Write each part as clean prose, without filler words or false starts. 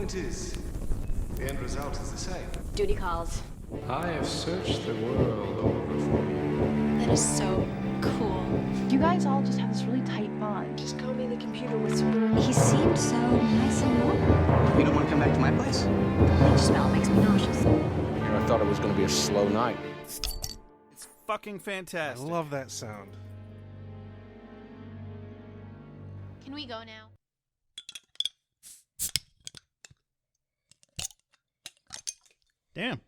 point is, the end result is the same. Duty calls. I have searched the world over for you. That is so cool. You guys all just have this really tight bond. Just call me the computer whisperer. He seemed so nice and normal. You don't want to come back to my place? The bleach smell makes me nauseous. I thought it was going to be a slow night. It's fucking I fantastic. love that sound. Can we go now? Damn,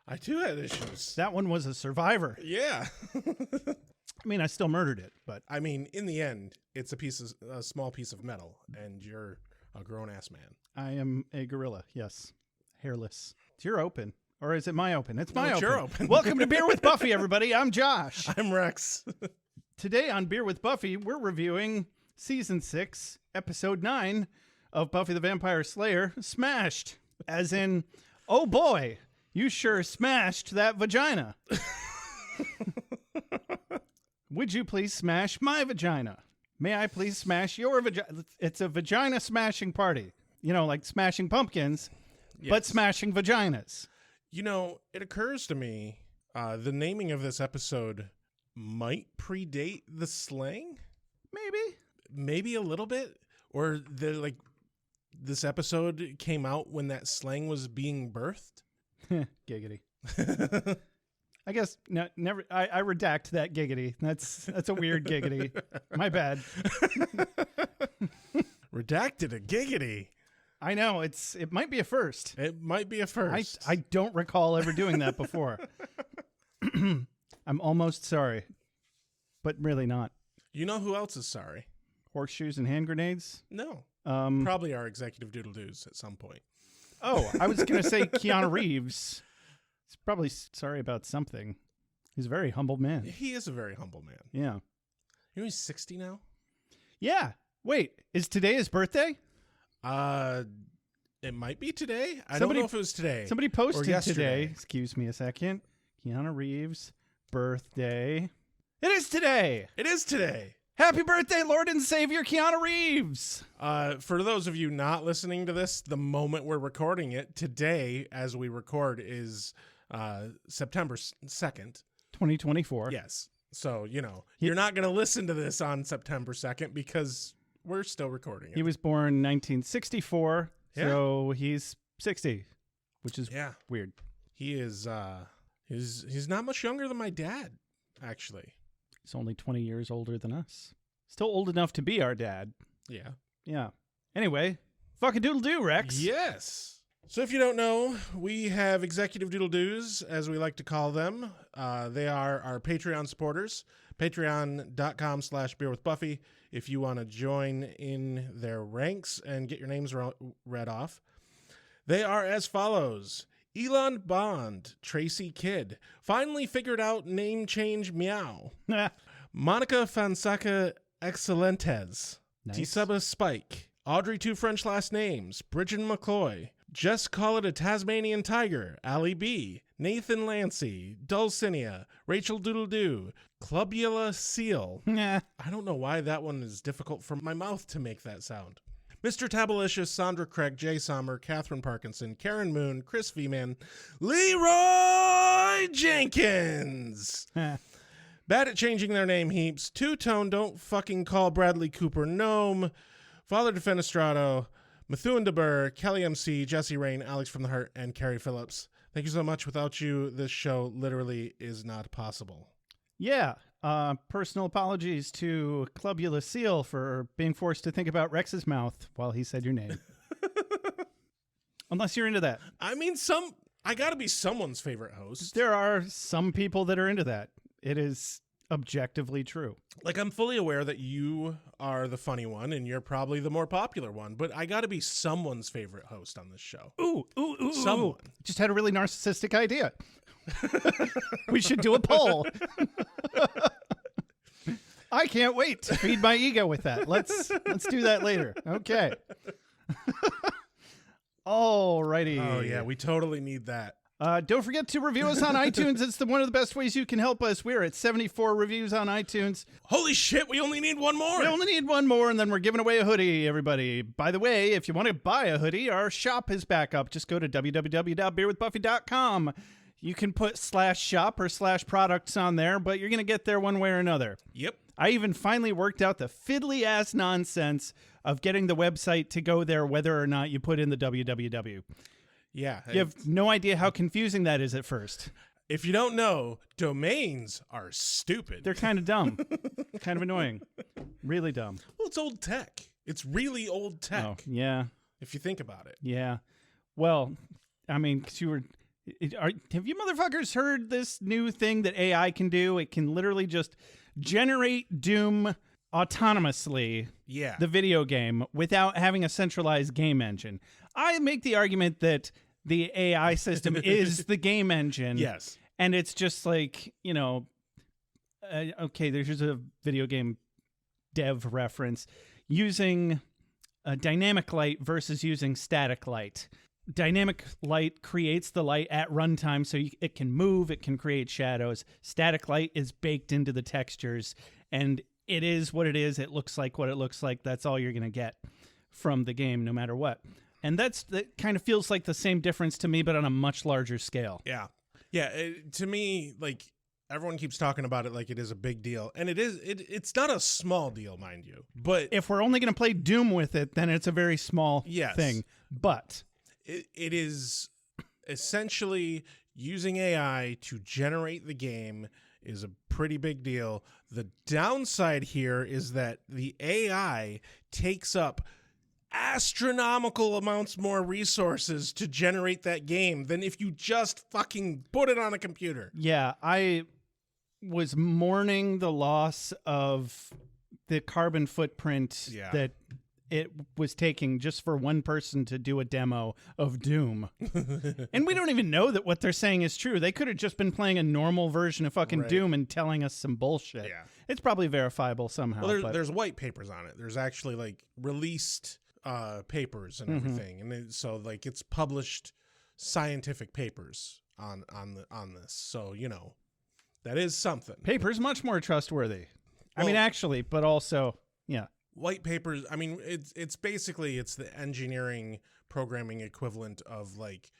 I too had issues. that one was a survivor. Yeah. I mean, I still murdered it, but I mean, in the end, it's a small piece of metal, and you're a grown-ass man. I am a gorilla, yes. Hairless. It's your open. Or is it my open? It's my No, it's open. your open. Welcome to Beer with Buffy, everybody. I'm Josh. I'm Rex. Today on Beer with Buffy, we're reviewing Season 6, Episode 9 of Buffy the Vampire Slayer, Smashed. As in, oh boy, you sure smashed that vagina. Would you please smash my vagina? May I please smash your vagina? It's a vagina smashing party. You know, like smashing pumpkins, but smashing vaginas. You know, it occurs to me, the naming of this episode might predate the slang. Maybe a little bit, or this episode came out when that slang was being birthed. Giggity. I guess never. I redact that giggity. That's a weird giggity. My bad. Redacted a giggity. I know it might be a first. It might be a first. I don't recall ever doing that before. I'm almost sorry, but really not. You know who else is sorry? Horseshoes and hand grenades. No. Probably our executive doodle-doos at some point. Oh, I was going to say Keanu Reeves. He's probably sorry about something. He's a very humble man. He is a very humble man. Yeah. You know he's 60 now? Yeah. Wait, is today his birthday? It might be today. I Somebody- don't know if it was today. Somebody or posted yesterday. today. Excuse me a second. Keanu Reeves' birthday. It is today. It is today. Happy birthday, Lord and Savior Keanu Reeves. For those of you not listening to this, the moment we're recording it, today, as we record, is September 2nd. 2024. Yes. So, you're not going to listen to this on September 2nd because we're still recording it. He was born 1964, so he's 60, which is weird. He is, he's not much younger than my dad, actually. He's only 20 years older than us. Still old enough to be our dad. Yeah. Yeah. Anyway, fuck-a-doodle-doo, Rex. Yes. So if you don't know, we have executive doodle-doos, as we like to call them. They are our Patreon supporters, patreon.com/beerwithbuffy, if you want to join in their ranks and get your names read off. They are as follows. Elon Bond, Tracy Kidd, finally figured out name change meow. Monica Fonseca Excelentes, Nice. Tisaba Spike, Audrey two French last names, Bridget McCloy, Just Call It a Tasmanian Tiger, Ali B, Nathan Lancy, Dulcinea, Rachel Doodle-Doo, Clubula Seal. Nah. I don't know why that one is difficult for my mouth to make that sound. Mr. Tabalicious, Sandra Craig, Jay Sommer, Catherine Parkinson, Karen Moon, Chris Veman, Leroy Jenkins. Bad at changing their name heaps. Two-Tone, Don't Fucking Call Bradley Cooper Gnome, Father Defenestrado, Methuen DeBurr, Kelly MC, Jesse Rain, Alex from the Heart, and Carrie Phillips. Thank you so much. Without you, this show literally is not possible. Yeah. Personal apologies to Clubula Seal for being forced to think about Rex's mouth while he said your name. Unless you're into that. I mean, I gotta be someone's favorite host. There are some people that are into that. It is objectively true. Like, I'm fully aware that you are the funny one and you're probably the more popular one, but I gotta be someone's favorite host on this show. Ooh. Someone. Just had a really narcissistic idea. We should do a poll. I can't wait to feed my ego with that. Let's do that later. Okay. Alrighty. Oh, yeah, we totally need that. Don't forget to review us on iTunes. It's one of the best ways you can help us. We're at 74 reviews on iTunes. Holy shit, we only need one more. We only need one more, and then we're giving away a hoodie, everybody. By the way, if you want to buy a hoodie, our shop is back up. Just go to www.beerwithbuffy.com. You can put /shop or /products on there, but you're going to get there one way or another. Yep. I even finally worked out the fiddly-ass nonsense of getting the website to go there whether or not you put in the www. Yeah. You have no idea how confusing that is at first. If you don't know, domains are stupid. They're kind of dumb. Kind of annoying. Really dumb. Well, it's old tech. It's really old tech. Oh, yeah. If you think about it. Yeah. Well, I mean, 'cause you were... have you motherfuckers heard this new thing that AI can do? It can literally just generate Doom autonomously, Yeah. the video game, without having a centralized game engine. I make the argument that the AI system is the game engine. Yes. And it's just like, you know, okay, there's just a video game dev reference. Using a dynamic light versus using static light. Dynamic light creates the light at runtime, so it can move, it can create shadows. Static light is baked into the textures, and it is what it is. It looks like what it looks like. That's all you're going to get from the game, no matter what. And that kind of feels like the same difference to me, but on a much larger scale. Yeah. Yeah. To me, like, everyone keeps talking about it like it is a big deal. And it is. It's not a small deal, mind you. But if we're only going to play Doom with it, then it's a very small Yes. thing. But it is essentially using AI to generate the game is a pretty big deal. The downside here is that the AI takes up astronomical amounts more resources to generate that game than if you just fucking put it on a computer. yeah, I was mourning the loss of the carbon footprint Yeah. that it was taking just for one person to do a demo of Doom. And we don't even know that what they're saying is true. They could have just been playing a normal version of fucking Right. Doom and telling us some bullshit. Yeah. It's probably verifiable somehow. Well, but there's white papers on it. There's actually like released papers and everything, and so like it's published scientific papers on this. So you know, that is something. paper's much more trustworthy. I Well- mean, actually, but also, yeah. White papers. I mean, it's basically it's the engineering programming equivalent of like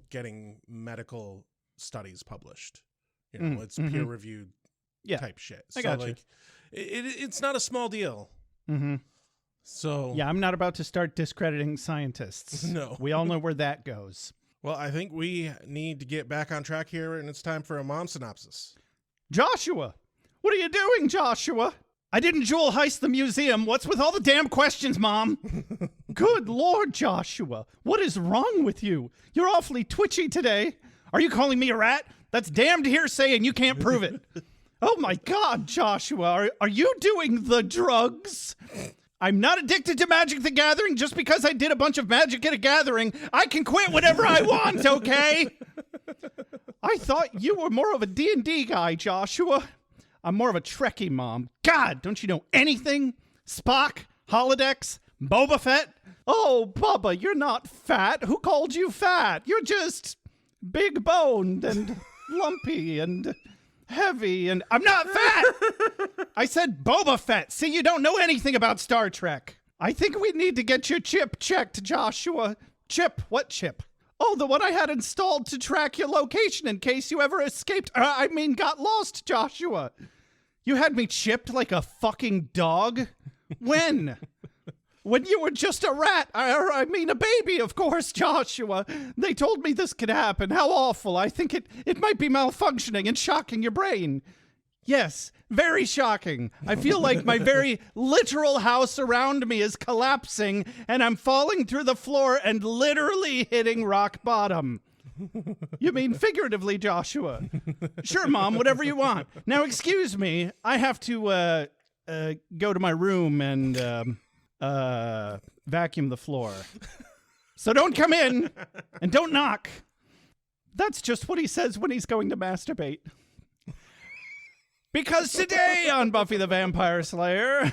getting medical studies published. It's peer reviewed Yeah. type shit. I So got you. like, it's not a small deal. Mm-hmm. So Yeah, I'm not about to start discrediting scientists. No. We all know where that goes. Well, I think we need to get back on track here, and it's time for a mom synopsis. Joshua! What are you doing, Joshua? I didn't jewel heist the museum. What's with all the damn questions, Mom? Good Lord, Joshua. What is wrong with you? You're awfully twitchy today. Are you calling me a rat? That's damned hearsay and you can't prove it. Oh my God, Joshua. Are you doing the drugs? I'm not addicted to Magic the Gathering just because I did a bunch of Magic at a gathering. I can quit whenever I want, okay? I thought you were more of a D&D guy, Joshua. I'm more of a Trekkie, Mom. God, don't you know anything? Spock, Holodecks, Boba Fett? Oh, Bubba, you're not fat. Who called you fat? You're just big-boned and lumpy and heavy and... I'm not fat! I said Boba Fett. See, you don't know anything about Star Trek. I think we need to get your chip checked, Joshua. Chip? What chip? Oh, the one I had installed to track your location in case you ever escaped. Got lost, Joshua. You had me chipped like a fucking dog? When? When you were just a rat. A baby, of course, Joshua. They told me this could happen. How awful. I think it might be malfunctioning and shocking your brain. Yes, very shocking. I feel like my very literal house around me is collapsing and I'm falling through the floor and literally hitting rock bottom. You mean figuratively, Joshua? Sure, Mom, whatever you want. Now, excuse me, I have to go to my room and vacuum the floor. So don't come in and don't knock. That's just what he says when he's going to masturbate. Because today on Buffy the Vampire Slayer,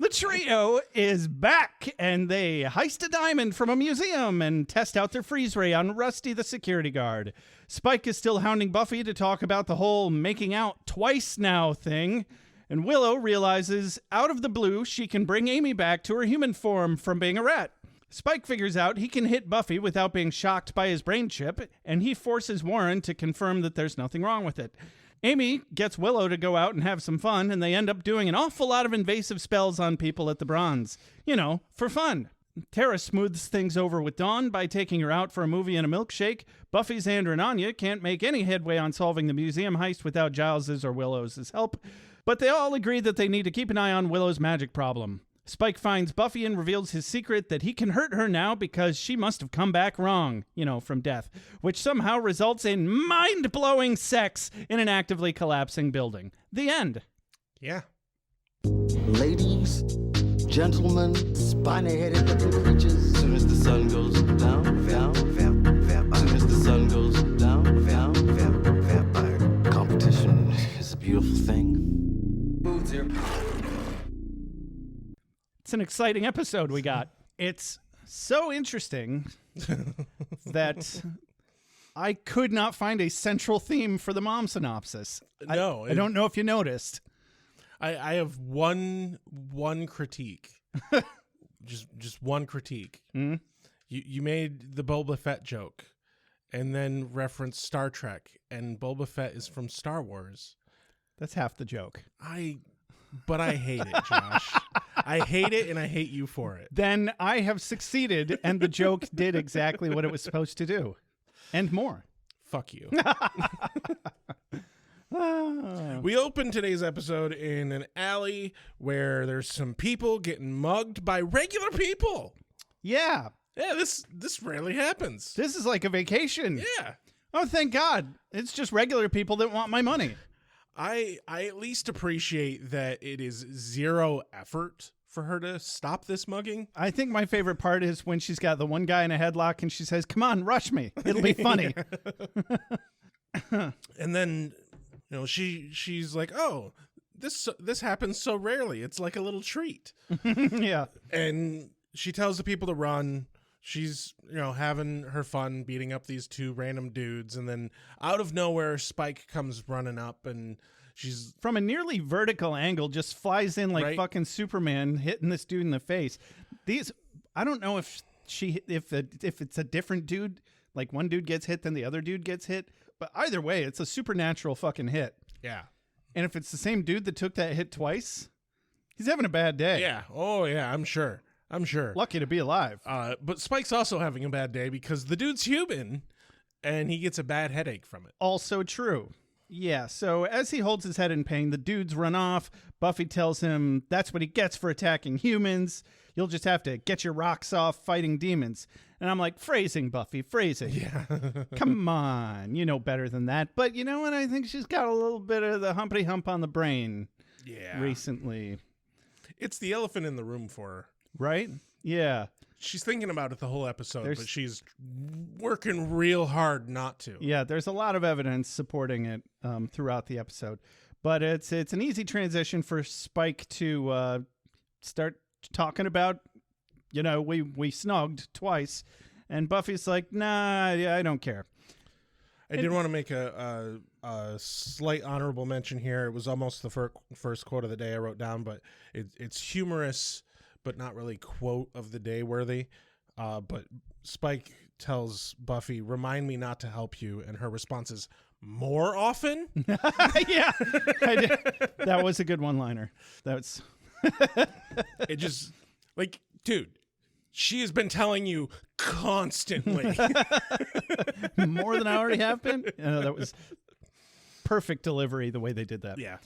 The trio is back, and they heist a diamond from a museum and test out their freeze ray on Rusty the security guard. Spike is still hounding Buffy to talk about the whole making out twice now thing, and Willow realizes out of the blue she can bring Amy back to her human form from being a rat. Spike figures out he can hit Buffy without being shocked by his brain chip, and he forces Warren to confirm that there's nothing wrong with it. Amy gets Willow to go out and have some fun, and they end up doing an awful lot of invasive spells on people at the Bronze. You know, for fun. Tara smooths things over with Dawn by taking her out for a movie and a milkshake. Buffy, Xander, and Anya can't make any headway on solving the museum heist without Giles's or Willow's help, but they all agree that they need to keep an eye on Willow's magic problem. Spike finds Buffy and reveals his secret that he can hurt her now because she must have come back wrong, from death, which somehow results in mind-blowing sex in an actively collapsing building. The end. Yeah. Ladies, gentlemen, spiny-headed looking creatures. Soon as the sun goes down, soon as the sun goes down, vampire. Competition is a beautiful thing. Moves here. It's an exciting episode we got. It's so interesting that I could not find a central theme for the mom synopsis. No. I don't know if you noticed. I have one critique. just one critique. Mm-hmm. You made the Boba Fett joke and then referenced Star Trek, and Boba Fett is from Star Wars. That's half the joke. But I hate it, Josh. I hate it, and I hate you for it. Then I have succeeded, and the joke did exactly what it was supposed to do. And more. Fuck you. We open today's episode in an alley where there's some people getting mugged by regular people. Yeah. Yeah, this rarely happens. This is like a vacation. Yeah. Oh, thank God. It's just regular people that want my money. I at least appreciate that it is zero effort for her to stop this mugging. I think my favorite part is when she's got the one guy in a headlock and she says, "Come on, rush me. It'll be funny." And then, she's like, "Oh, this happens so rarely. It's like a little treat." Yeah. And she tells the people to run. She's, having her fun beating up these two random dudes. And then out of nowhere, Spike comes running up, and she's from a nearly vertical angle, just flies in like Right. fucking Superman hitting this dude in the face. I don't know if it's a different dude, like one dude gets hit, then the other dude gets hit. But either way, it's a supernatural fucking hit. Yeah. And if it's the same dude that took that hit twice, he's having a bad day. Yeah. Oh, yeah, I'm sure. Lucky to be alive. But Spike's also having a bad day because the dude's human, and he gets a bad headache from it. Also true. Yeah, so as he holds his head in pain, the dudes run off. Buffy tells him that's what he gets for attacking humans. You'll just have to get your rocks off fighting demons. And I'm like, phrasing, Buffy, phrasing. Yeah. Come on, you know better than that. But you know what? I think she's got a little bit of the humpty hump on the brain recently. It's the elephant in the room for her. Right? Yeah. She's thinking about it the whole episode, but she's working real hard not to. Yeah, there's a lot of evidence supporting it throughout the episode. But it's an easy transition for Spike to start talking about, we snugged twice. And Buffy's like, nah, I don't care. I did want to make a slight honorable mention here. It was almost the first quote of the day I wrote down, but it's humorous, but not really quote of the day worthy. But Spike tells Buffy, "Remind me not to help you," and her response is, "More often?" Yeah, I did. That was a good one-liner. That's it. Just like, dude, she has been telling you constantly. More than I already have been. That was perfect delivery the way they did that. Yeah.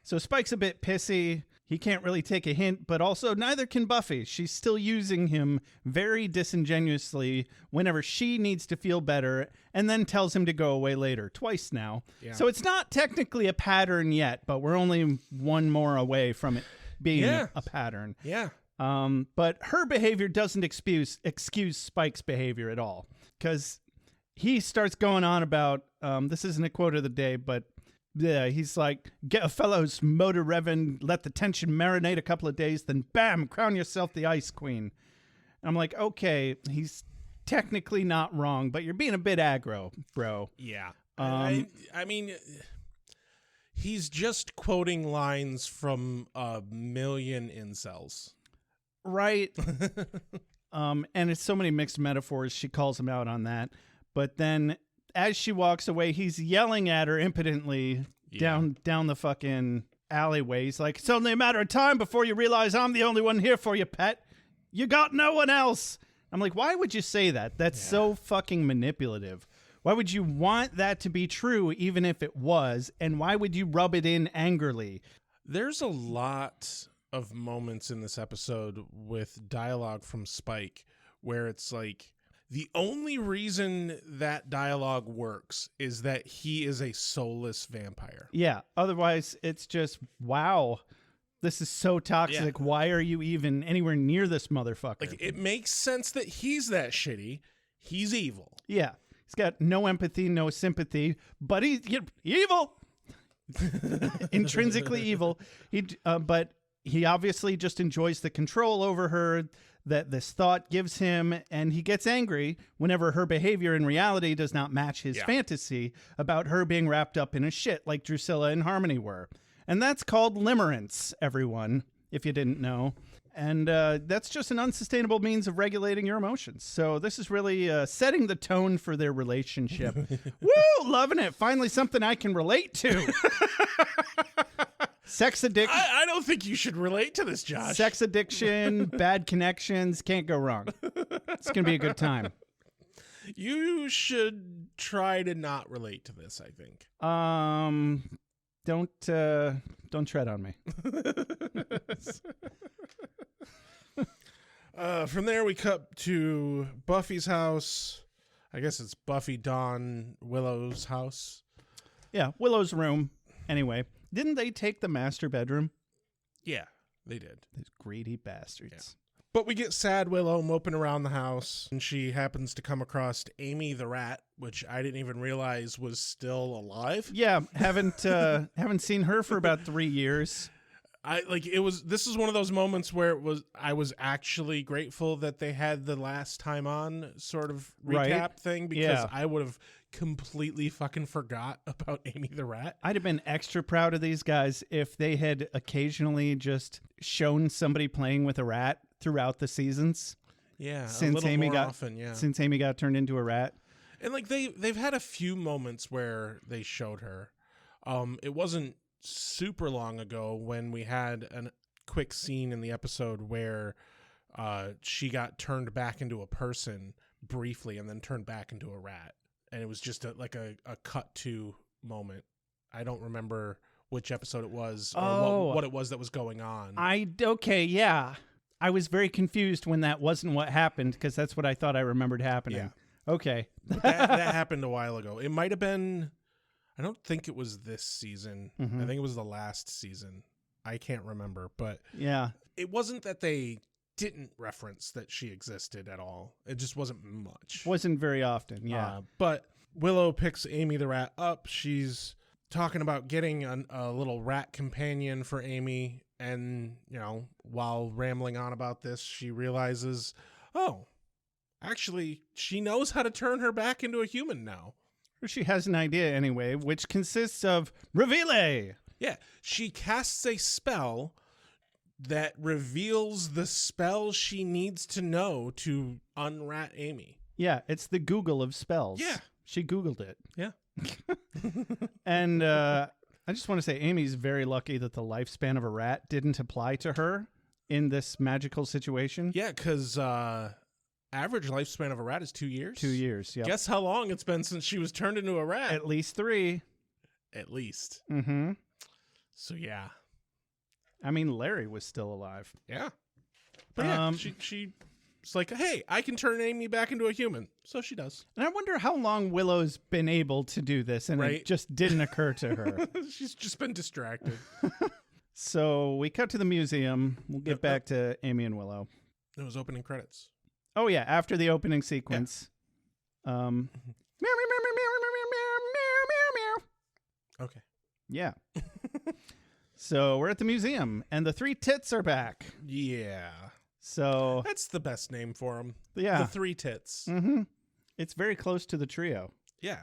So Spike's a bit pissy. He can't really take a hint, but also neither can Buffy. She's still using him very disingenuously whenever she needs to feel better, and then tells him to go away later, twice now. Yeah. So it's not technically a pattern yet, but we're only one more away from it being a pattern. Yeah. But her behavior doesn't excuse Spike's behavior at all, because he starts going on about, this isn't a quote of the day, but Yeah, he's like, get a fellow's motor revving, let the tension marinate a couple of days, then bam, crown yourself the Ice Queen. I'm like, okay, he's technically not wrong, but you're being a bit aggro, bro. Yeah. I mean, he's just quoting lines from a million incels. Right. And it's so many mixed metaphors. She calls him out on that. But then as she walks away, he's yelling at her impotently down the fucking alleyway. He's like, it's only a matter of time before you realize I'm the only one here for you, pet. You got no one else. I'm like, why would you say that? That's so fucking manipulative. Why would you want that to be true even if it was? And why would you rub it in angrily? There's a lot of moments in this episode with dialogue from Spike where it's like, the only reason that dialogue works is that he is a soulless vampire. Yeah. Otherwise, it's just, wow, this is so toxic. Yeah. Why are you even anywhere near this motherfucker? Like, it makes sense that he's that shitty. He's evil. Yeah. He's got no empathy, no sympathy, but he's evil. Intrinsically evil. But he obviously just enjoys the control over her that this thought gives him, and he gets angry whenever her behavior in reality does not match his fantasy about her being wrapped up in a shit like Drusilla and Harmony were. And that's called limerence, everyone, if you didn't know. And that's just an unsustainable means of regulating your emotions. So this is really setting the tone for their relationship. Woo! Loving it. Finally something I can relate to. Sex addiction. I don't think you should relate to this, Josh. Sex addiction, bad connections, can't go wrong. It's going to be a good time. You should try to not relate to this, I think. Don't tread on me. From there, we cut to Buffy's house. I guess it's Buffy, Dawn, Willow's house. Yeah, Willow's room. Anyway, didn't they take the master bedroom? Yeah, they did. Those greedy bastards. Yeah. But we get sad Willow moping around the house, and she happens to come across Amy the rat, which I didn't even realize was still alive. Yeah, haven't seen her for about 3 years. This is one of those moments where I was actually grateful that they had the last time on sort of recap thing, because I would have completely fucking forgot about Amy the rat. I'd have been extra proud of these guys if they had occasionally just shown somebody playing with a rat throughout the seasons. Yeah, since Amy got turned into a rat. And like they've had a few moments where they showed her. It wasn't super long ago when we had a quick scene in the episode where she got turned back into a person briefly and then turned back into a rat, and it was just a cut to moment. I don't remember which episode it was or what it was that was going on. I was very confused when that wasn't what happened, because that's what I thought I remembered happening. Yeah. Okay. that happened a while ago. It might have been, I don't think it was this season. Mm-hmm. I think it was the last season. I can't remember, but yeah, it wasn't that they didn't reference that she existed at all. It just wasn't much. Wasn't very often, yeah. But Willow picks Amy the rat up. She's talking about getting a little rat companion for Amy, and, while rambling on about this, she realizes, actually, she knows how to turn her back into a human now. Or she has an idea anyway, which consists of reveal. Yeah, she casts a spell that reveals the spell she needs to know to unrat Amy. Yeah, it's the Google of spells. Yeah. She Googled it. Yeah. And I just want to say Amy's very lucky that the lifespan of a rat didn't apply to her in this magical situation. Yeah, because average lifespan of a rat is 2 years. 2 years, yeah. Guess how long it's been since she was turned into a rat? At least 3. At least. Mm-hmm. So, yeah. I mean, Larry was still alive. Yeah. But yeah, she's like, hey, I can turn Amy back into a human. So she does. And I wonder how long Willow's been able to do this, and it just didn't occur to her. She's just been distracted. So we cut to the museum. We'll get back to Amy and Willow. It was opening credits. Oh, yeah, after the opening sequence. Okay. Yeah. So we're at the museum, and the three tits are back. Yeah. So That's the best name for them. Yeah. The three tits. mhm. It's very close to the trio. Yeah.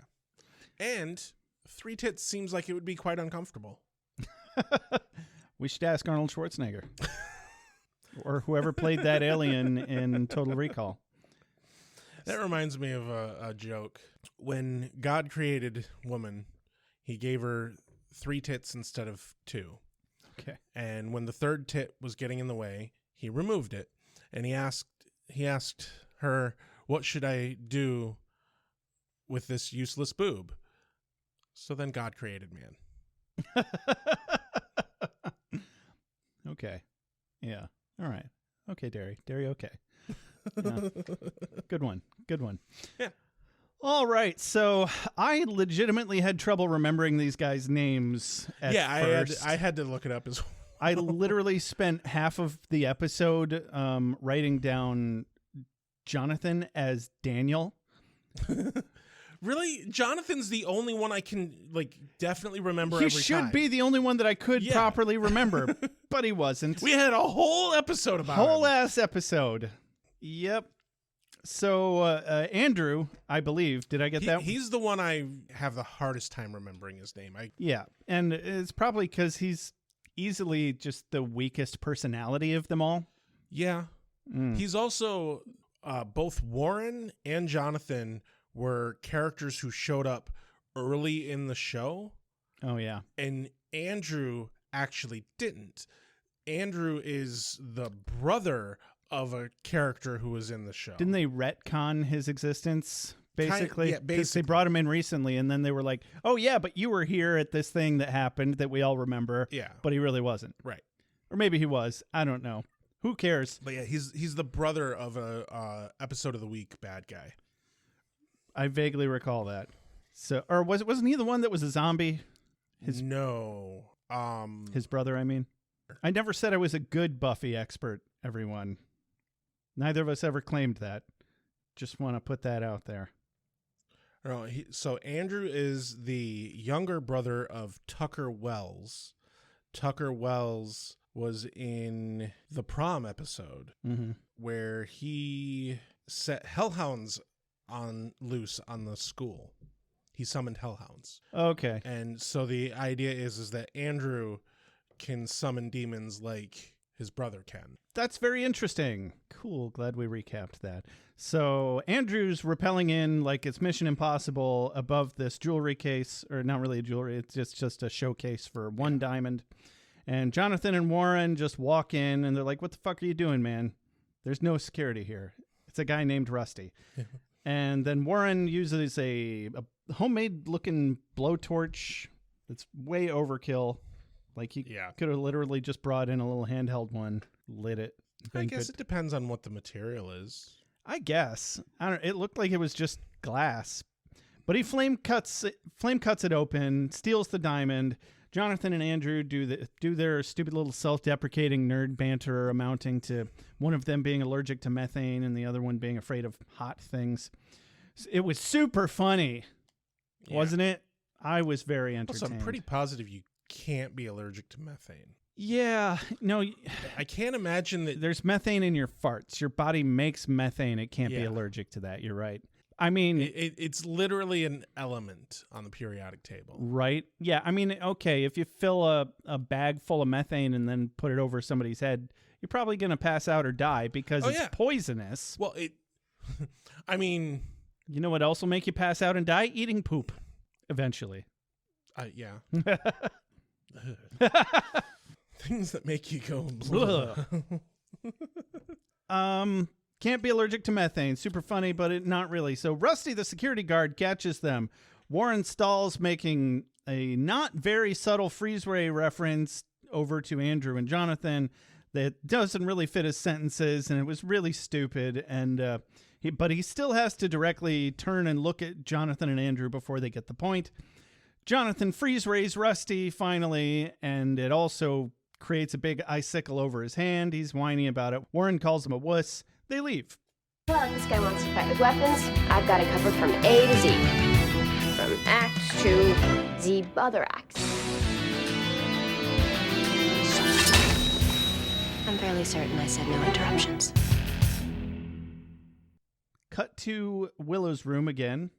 And three tits seems like it would be quite uncomfortable. We should ask Arnold Schwarzenegger. Or whoever played that alien in Total Recall. That reminds me of a joke. When God created woman, he gave her three tits instead of two. Okay. And when the third tit was getting in the way, he removed it. And he asked her, "What should I do with this useless boob?" So then God created man. Okay. Yeah. All right. Okay, Derry. Derry, okay. Yeah. Good one. Good one. Yeah. All right. So I legitimately had trouble remembering these guys' names at first. I had to look it up as well. I literally spent half of the episode writing down Jonathan as Daniel. Really? Jonathan's the only one I can definitely remember He every time. should be the only one that I could properly remember, but he wasn't. We had a whole episode about Whole him. ass episode. Yep. So Andrew, I believe, did I get that? He's the one I have the hardest time remembering his name. Yeah, and it's probably because he's easily just the weakest personality of them all. Yeah. Mm. He's also both Warren and Jonathan were characters who showed up early in the show. Oh, yeah. And Andrew actually didn't. Andrew is the brother of a character who was in the show. Didn't they retcon his existence, basically? Yeah, Because they brought him in recently, and then they were like, oh, yeah, but you were here at this thing that happened that we all remember. Yeah. But he really wasn't. Right. Or maybe he was. I don't know. Who cares? But yeah, he's the brother of a episode of the week bad guy. I vaguely recall that. So, or wasn't he the one that was a zombie? No. His brother, I mean. I never said I was a good Buffy expert, everyone. Neither of us ever claimed that. Just want to put that out there. No, so Andrew is the younger brother of Tucker Wells. Tucker Wells was in the prom episode where he set hellhounds on loose on the school. He summoned hellhounds. Okay. And so the idea is that Andrew can summon demons like his brother can. That's very interesting. Cool. Glad we recapped that. So Andrew's rappelling in like it's Mission Impossible above this jewelry case, or not really a jewelry, it's just a showcase for one diamond. And Jonathan and Warren just walk in and they're like, what the fuck are you doing, man? There's no security here. It's a guy named Rusty. And then Warren uses a homemade looking blowtorch that's way overkill. Like he could have literally just brought in a little handheld one, lit it. I guess it depends on what the material is. I guess. I don't. It looked like it was just glass, but he flame cuts it open, steals the diamond. Jonathan and Andrew do their stupid little self-deprecating nerd banter, amounting to one of them being allergic to methane and the other one being afraid of hot things. It was super funny, wasn't it? I was very entertained. Also, I'm pretty positive you can't be allergic to methane. Yeah, no, I can't imagine that. There's methane in your farts. Your body makes methane. It can't be allergic to that. You're right. I mean, it's literally an element on the periodic table. Right? Yeah. I mean, okay, if you fill a bag full of methane and then put it over somebody's head, you're probably going to pass out or die because it's poisonous. Well, I mean, you know what else will make you pass out and die? Eating poop eventually. Yeah. Things that make you go Can't be allergic to methane. Super funny, but not really. So Rusty, the security guard, catches them. Warren stalls, making a not very subtle freeze ray reference over to Andrew and Jonathan that doesn't really fit his sentences, and it was really stupid. And but he still has to directly turn and look at Jonathan and Andrew before they get the point. Jonathan freeze rays Rusty finally, and it also creates a big icicle over his hand. He's whining about it. Warren calls him a wuss. They leave. Well, this guy wants to fight with weapons. I've got it covered from A to Z. From axe to the other axe. I'm fairly certain I said no interruptions. Cut to Willow's room again.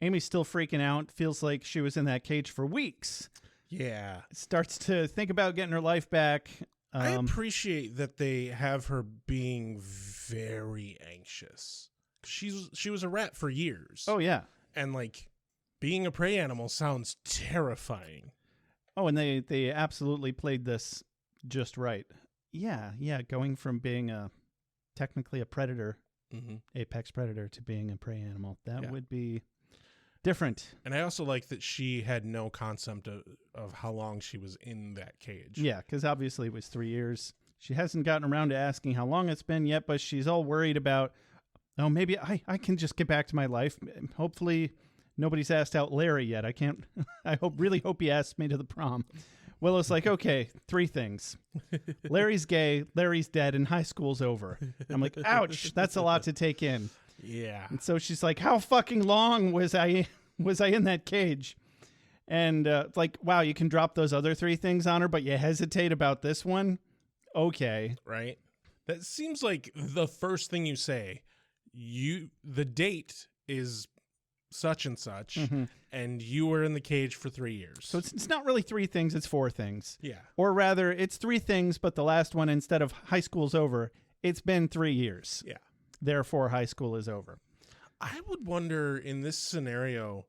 Amy's still freaking out. Feels like she was in that cage for weeks. Yeah. Starts to think about getting her life back. I appreciate that they have her being very anxious. She was a rat for years. Oh, yeah. And, like, being a prey animal sounds terrifying. Oh, and they absolutely played this just right. Yeah, going from being technically a predator, apex predator, to being a prey animal. That would be different. And I also like that she had no concept of how long she was in that cage. Yeah, because obviously it was 3 years. She hasn't gotten around to asking how long it's been yet, but she's all worried about, oh, maybe I can just get back to my life. Hopefully nobody's asked out Larry yet. I really hope he asks me to the prom. Willow's like, okay, 3 things. Larry's gay, Larry's dead, and high school's over. I'm like, ouch, that's a lot to take in. Yeah. And so she's like, how fucking long was I in that cage? And like, wow, you can drop those other 3 things on her, but you hesitate about this one? Okay. Right? That seems like the first thing you say. The date is such and such, and you were in the cage for 3 years. So it's not really 3 things, it's 4 things. Yeah. Or rather, it's 3 things, but the last one, instead of high school's over, it's been 3 years. Yeah. Therefore, high school is over. I would wonder, in this scenario,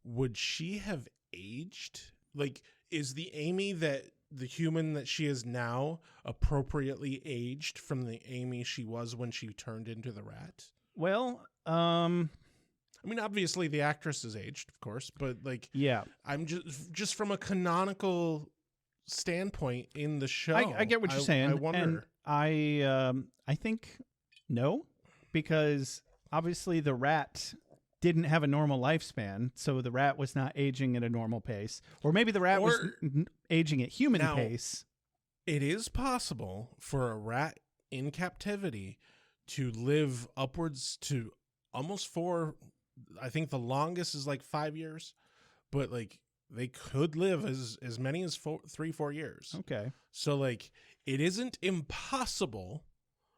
would she have aged? Like, is the Amy the human that she is now appropriately aged from the Amy she was when she turned into the rat? Well, I mean, obviously the actress is aged, of course, but like, yeah, I'm just from a canonical standpoint in the show. I get what you're saying. I wonder. And I think no, because obviously the rat didn't have a normal lifespan, so the rat was not aging at a normal pace, or maybe the rat was aging at human pace. It is possible for a rat in captivity to live upwards to almost 4. I think the longest is like 5 years, but like they could live as many as 3-4 years. Okay. So like it isn't impossible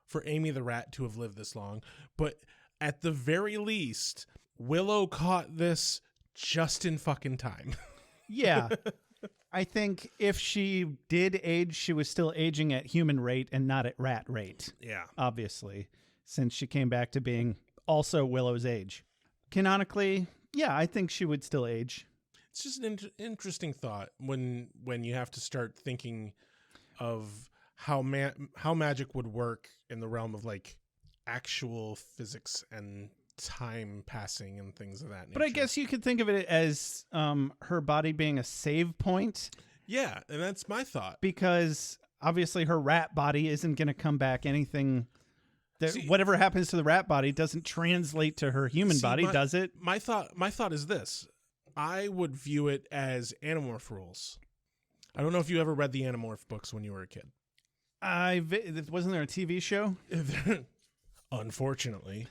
for Amy the rat to have lived this long, but at the very least, Willow caught this just in fucking time. Yeah. I think if she did age, she was still aging at human rate and not at rat rate. Yeah. Obviously, since she came back to being also Willow's age. Canonically, yeah, I think she would still age. It's just an interesting thought when you have to start thinking of how magic would work in the realm of like actual physics and time passing and things of that nature. But I guess you could think of it as her body being a save point. Yeah, and that's my thought. Because obviously her rat body isn't going to come back anything. Whatever happens to the rat body doesn't translate to her human body, does it? My thought is this. I would view it as Animorph rules. I don't know if you ever read the Animorph books when you were a kid. Wasn't there a TV show? Unfortunately.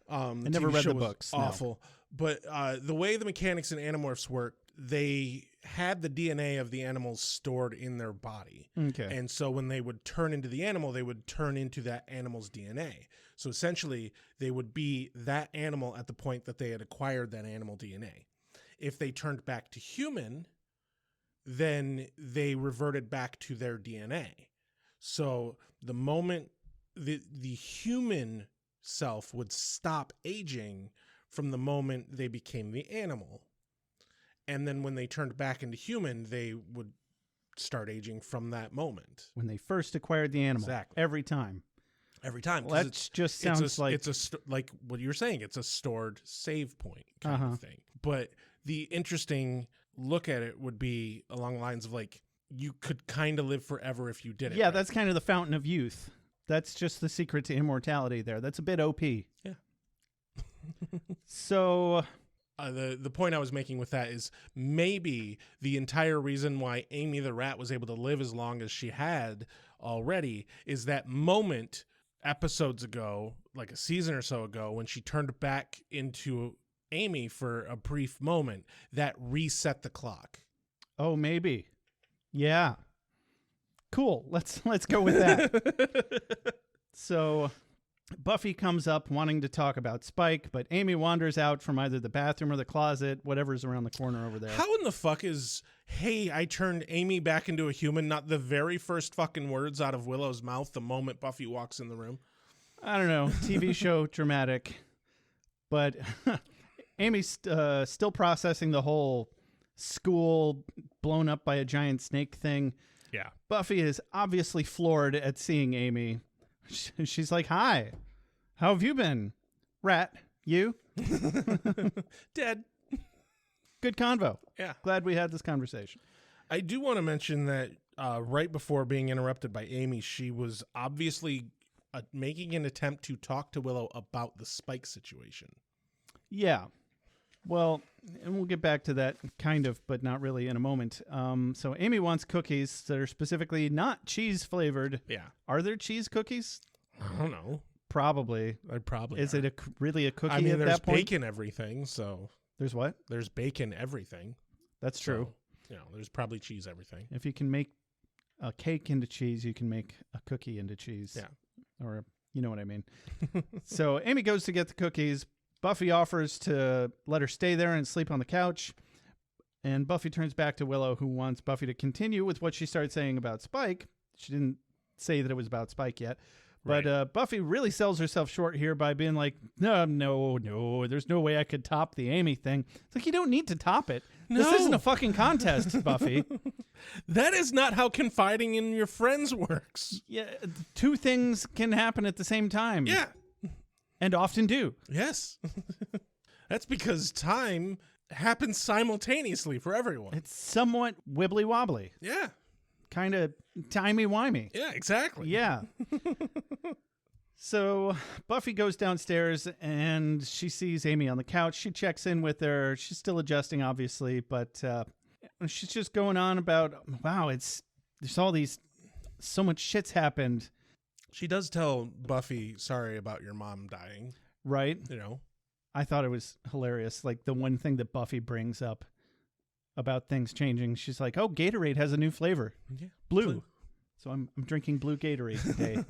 I never read the books. Awful. No. But the way the mechanics in Animorphs work, they had the DNA of the animals stored in their body. Okay. And so when they would turn into the animal, they would turn into that animal's DNA. So essentially, they would be that animal at the point that they had acquired that animal DNA. If they turned back to human, then they reverted back to their DNA. So the moment the human self would stop aging from the moment they became the animal. And then when they turned back into human, they would start aging from that moment. When they first acquired the animal. Exactly. Every time. Well, that just sounds like... like what you were saying, it's a stored save point kind of thing. But the interesting look at it would be along the lines of like, you could kind of live forever if you did it. Yeah, right? That's kind of the fountain of youth. That's just the secret to immortality there. That's a bit OP. Yeah. So... the point I was making with that is maybe the entire reason why Amy the rat was able to live as long as she had already is that moment episodes ago, like a season or so ago, when she turned back into Amy for a brief moment, that reset the clock. Oh, maybe. Yeah. Cool. Let's go with that. So Buffy comes up wanting to talk about Spike, but Amy wanders out from either the bathroom or the closet, whatever's around the corner over there. How in the fuck is, hey, I turned Amy back into a human, not the very first fucking words out of Willow's mouth the moment Buffy walks in the room? I don't know. TV show dramatic. But Amy's still processing the whole school blown up by a giant snake thing. Yeah. Buffy is obviously floored at seeing Amy. She's like, hi, how have you been? Rat, you? Dead. Good convo. Yeah. Glad we had this conversation. I do want to mention that right before being interrupted by Amy, she was obviously making an attempt to talk to Willow about the Spike situation. Yeah. Well, and we'll get back to that kind of, but not really in a moment. So Amy wants cookies that are specifically not cheese flavored. Yeah. Are there cheese cookies? I don't know. Probably. I probably Is are. it really a cookie I mean, at there's that point? bacon everything, so. There's what? There's bacon everything. That's true. So, there's probably cheese everything. If you can make a cake into cheese, you can make a cookie into cheese. Yeah. Or, you know what I mean. So Amy goes to get the cookies. Buffy offers to let her stay there and sleep on the couch. And Buffy turns back to Willow, who wants Buffy to continue with what she started saying about Spike. She didn't say that it was about Spike yet. But Buffy really sells herself short here by being like, no, there's no way I could top the Amy thing. It's like, you don't need to top it. This isn't a fucking contest, Buffy. That is not how confiding in your friends works. Yeah, two things can happen at the same time. Yeah. And often do. Yes. That's because time happens simultaneously for everyone. It's somewhat wibbly wobbly. Yeah. Kind of timey-wimey. Yeah, exactly. Yeah. So Buffy goes downstairs and she sees Amy on the couch. She checks in with her. She's still adjusting, obviously, but she's just going on about, wow, there's all these, so much shit's happened. She does tell Buffy, sorry about your mom dying. Right. You know. I thought it was hilarious. Like the one thing that Buffy brings up about things changing, she's like, oh, Gatorade has a new flavor. Yeah. Blue. So I'm drinking blue Gatorade today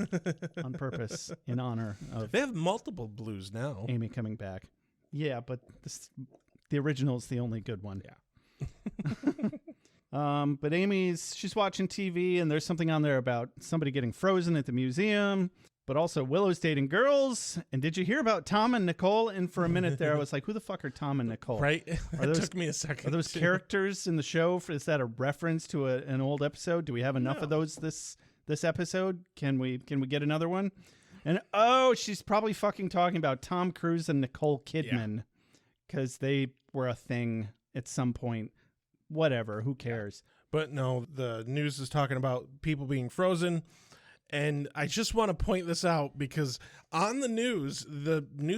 on purpose in honor of They have multiple blues now. Amy coming back. Yeah, but the original is the only good one. Yeah. But she's watching TV and there's something on there about somebody getting frozen at the museum, but also Willow's dating girls. And did you hear about Tom and Nicole? And for a minute there, I was like, who the fuck are Tom and Nicole? Right? It took me a second. Are those characters in the show? Is that a reference to an old episode? Do we have enough of those this episode? Can we get another one? And she's probably fucking talking about Tom Cruise and Nicole Kidman because they were a thing at some point. Whatever, who cares? But no, the news is talking about people being frozen. And I just want to point this out because on the news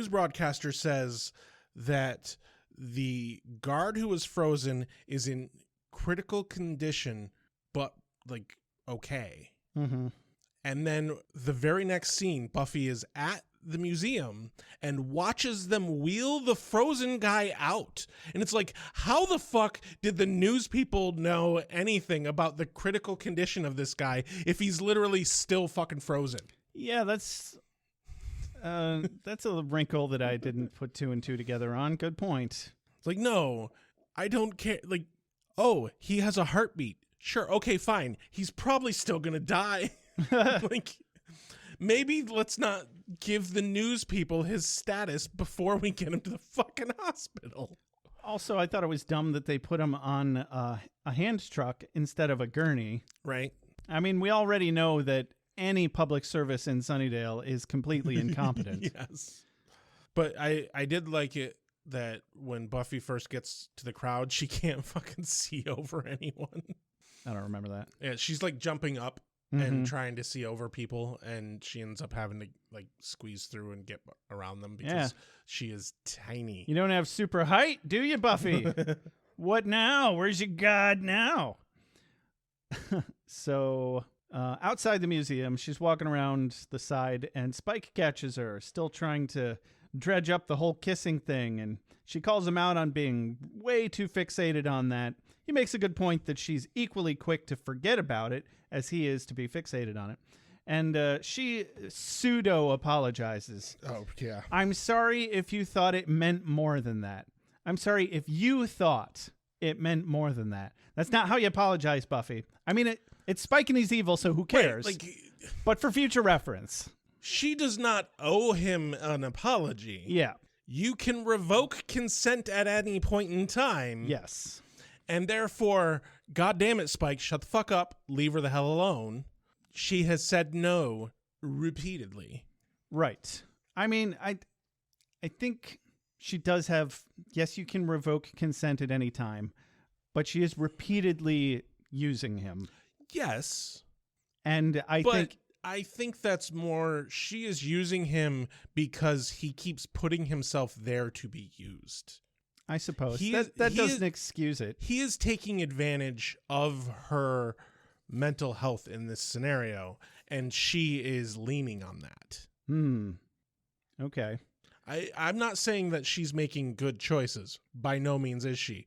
broadcaster says that the guard who was frozen is in critical condition, but like, okay. Mm-hmm. And then the very next scene, Buffy is at the museum and watches them wheel the frozen guy out. And it's like, how the fuck did the news people know anything about the critical condition of this guy if he's literally still fucking frozen? Yeah, that's a wrinkle that I didn't put two and two together on. Good point. It's like, no, I don't care. Like, oh, he has a heartbeat. Sure, okay, fine. He's probably still gonna die. Like, maybe let's not give the news people his status before we get him to the fucking hospital. Also, I thought it was dumb that they put him on a hand truck instead of a gurney. Right. I mean, we already know that any public service in Sunnydale is completely incompetent. Yes. But I did like it that when Buffy first gets to the crowd, she can't fucking see over anyone. I don't remember that. Yeah, she's like jumping up and trying to see over people, and she ends up having to like squeeze through and get around them because she is tiny. You don't have super height, do you, Buffy? What now? Where's your god now? So outside the museum, she's walking around the side, and Spike catches her, still trying to dredge up the whole kissing thing, and she calls him out on being way too fixated on that. he makes a good point that she's equally quick to forget about it as he is to be fixated on it. And she pseudo-apologizes. Oh, yeah. I'm sorry if you thought it meant more than that. I'm sorry if you thought it meant more than that. That's not how you apologize, Buffy. I mean, it's Spike and he's evil, so who cares? Like, but for future reference. she does not owe him an apology. Yeah. You can revoke consent at any point in time. Yes. And therefore, God damn it, Spike, shut the fuck up. Leave her the hell alone. She has said no repeatedly. Right. I mean, I think she does have, yes, you can revoke consent at any time, but she is repeatedly using him. Yes. And I think that's more, she is using him because he keeps putting himself there to be used. I suppose. That doesn't excuse it. He is taking advantage of her mental health in this scenario, and she is leaning on that. Okay. I'm not saying that she's making good choices. By no means is she.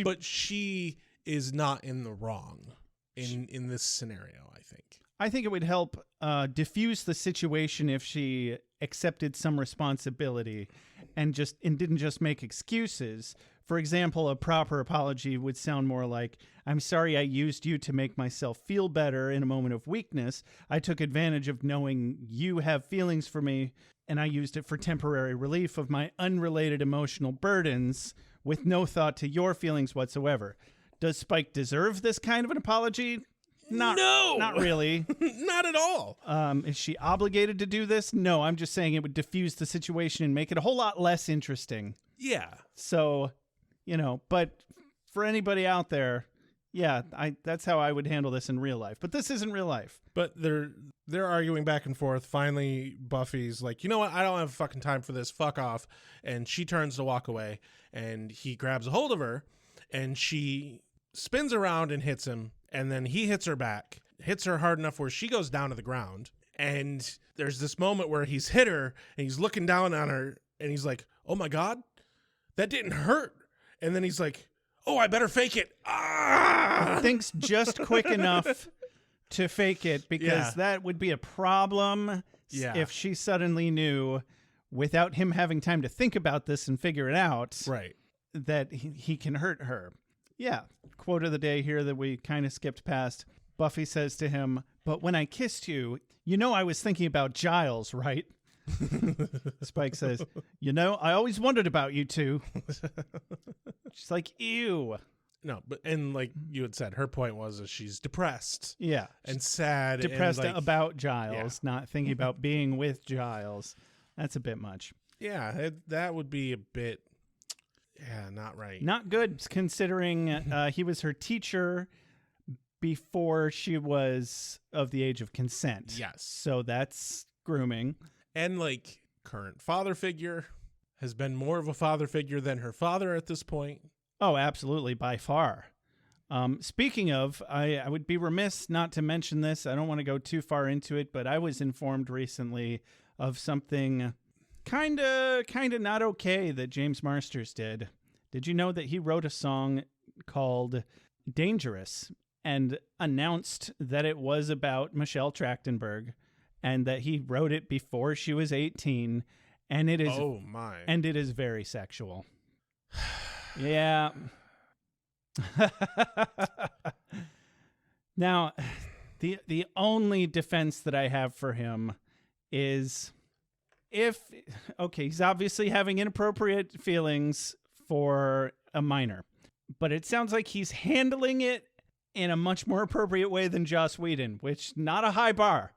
But she is not in the wrong in this scenario, I think. I think it would help diffuse the situation if she accepted some responsibility and didn't just make excuses. For example, a proper apology would sound more like, I'm sorry I used you to make myself feel better in a moment of weakness. I took advantage of knowing you have feelings for me, and I used it for temporary relief of my unrelated emotional burdens with no thought to your feelings whatsoever. Does Spike deserve this kind of an apology? No! Not really. Not at all. Is she obligated to do this? No, I'm just saying it would diffuse the situation and make it a whole lot less interesting. Yeah. So, but for anybody out there, yeah, that's how I would handle this in real life. But this isn't real life. But they're arguing back and forth. Finally, Buffy's like, you know what? I don't have fucking time for this. Fuck off. And she turns to walk away, and he grabs a hold of her, and she spins around and hits him. And then he hits her back, hits her hard enough where she goes down to the ground. And there's this moment where he's hit her and he's looking down on her and he's like, oh my God, that didn't hurt. And then he's like, oh, I better fake it. Ah! Thinks just quick enough to fake it because that would be a problem if she suddenly knew without him having time to think about this and figure it out that he can hurt her. Yeah. Quote of the day here that we kind of skipped past. Buffy says to him, but when I kissed you, I was thinking about Giles, right? Spike says, I always wondered about you two. She's like, ew. No, and like you had said, her point was that she's depressed. Yeah. And sad. Depressed and about Giles, not thinking about being with Giles. That's a bit much. Yeah, that would be a bit... Yeah, not right. Not good, considering he was her teacher before she was of the age of consent. Yes. So that's grooming. And, current father figure has been more of a father figure than her father at this point. Oh, absolutely, by far. Speaking of, I would be remiss not to mention this. I don't want to go too far into it, but I was informed recently of something... Kind of not okay that James Marsters did. Did you know that he wrote a song called Dangerous and announced that it was about Michelle Trachtenberg and that he wrote it before she was 18 and it is and it is very sexual. Yeah. Now, the only defense that I have for him is he's obviously having inappropriate feelings for a minor, but it sounds like he's handling it in a much more appropriate way than Joss Whedon, which not a high bar.